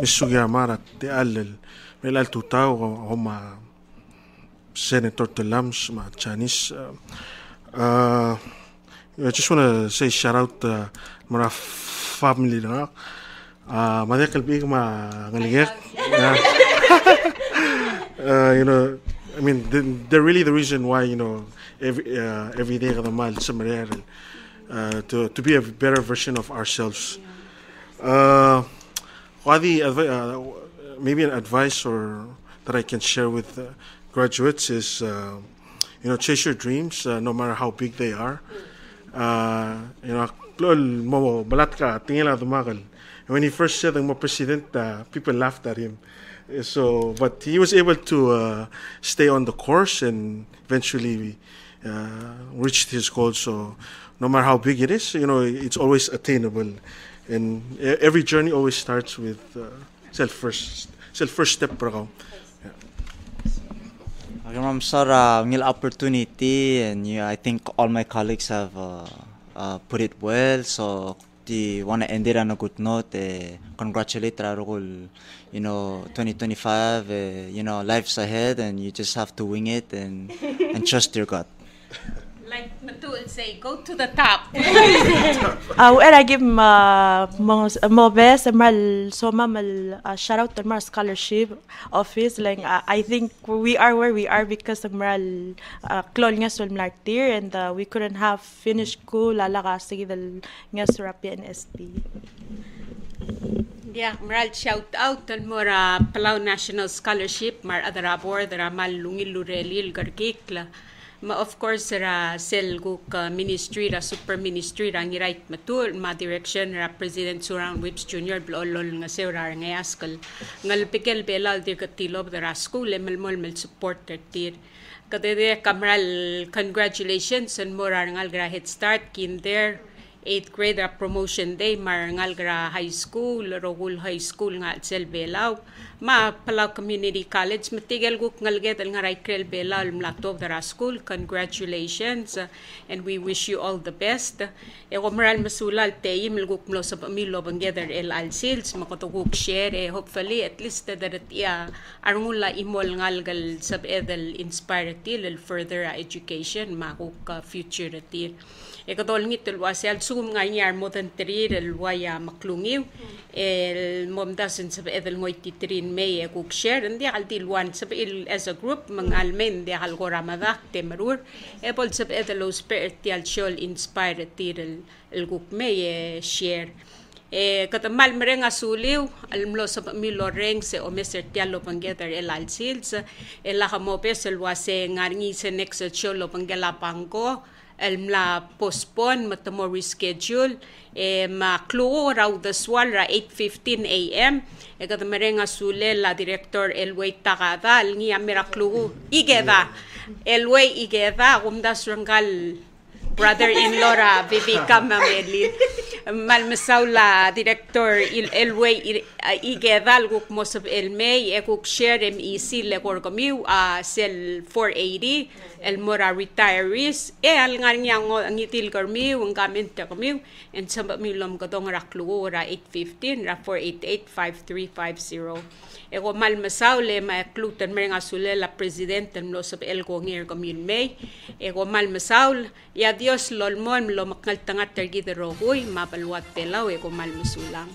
Misugi Amara teal melal tutao homa Senator Talams ma Chinese I just want to say shout out mara family na madekal big ma ngaligek I mean they're really the reason why every day kada mal sa marerel to be a better version of ourselves. Maybe an advice or that I can share with graduates is chase your dreams no matter how big they are. Balat ka, tingin lang tumakal. When he first said ang president, people laughed at him. But he was able to stay on the course and eventually reached his goal. So no matter how big it is, it's always attainable. And every journey always starts with self first step para Ma'am sir, ngil opportunity and I think all my colleagues have put it well. So the want to end it on a good note. Congratulate Rarugul, 2025. Life's ahead and you just have to wing it and trust your gut. Like Matul say, go to the top. And I give mo best mal shout out to my scholarship office. Like I think we are where we are because of maral klol nga sul martir and we couldn't have finished school lala kasi dal nga surapi NSP. Yeah, maral shout out to mora Palau National Scholarship mar adarabor dara mal lungil lurelil garkikla. Of course, sel guk ministry, super ministry, right matul, direction, President Surang Whips Jr. Blolol nga seurar nga askal. Ngal pikel belal dir katilob the school, mel support tir. Kadede kamral congratulations and morar ngal gra head start kinder 8th grade promotion day mar ngal gra high school, Rogul High School nga sel belaw. Ma Palau Community College matigel guk ngalget nga right krel bela mlatov dara school. Congratulations and we wish you all the best. Maral masulal tayim guk mlo sa pamilo bangether al sales makotuguk share hopefully at least that arungula imol ngalgal sab edel inspire til further education makuk future til. Ekatol ngitul wasel sum nga nyar mo tan trir el waya maklungiw el momdasen sa edel ngoy titrin may kuk share ndi al dilwan sa il as a group mang almen de al goramadak temerur pol sa edel os pertial shol inspire tir el guk may share katamal mereng asuliw almlo sa miloreng se o Mr. Tialo panggetar el alsils el lakamopes el wase ngarngi se next sholo panggela pangko el mla postpone matamo reschedule makluo raw daswal ra 8:15 a.m. Katamereng asule la director elway takada al ngi amira kluo igeda elway igeda kumdas rangkal brother-in-law ra Vivika Mameli malmasaw la director elway igedal guk mosab elmay ekuk share MEC le korkomiu sel 480 el mora retirees al ngarnya ngitil kormiu ngamenta komiu en samba milom kadong rakluo ra 815 ra 488-5350 ego malmasaw le makluten mereng asule la presidente no sab el gongir komil may ego malmasaw ya Dios lolmon lo makal tangat tergi de rogoy mapalwat pelaw ego malmasulang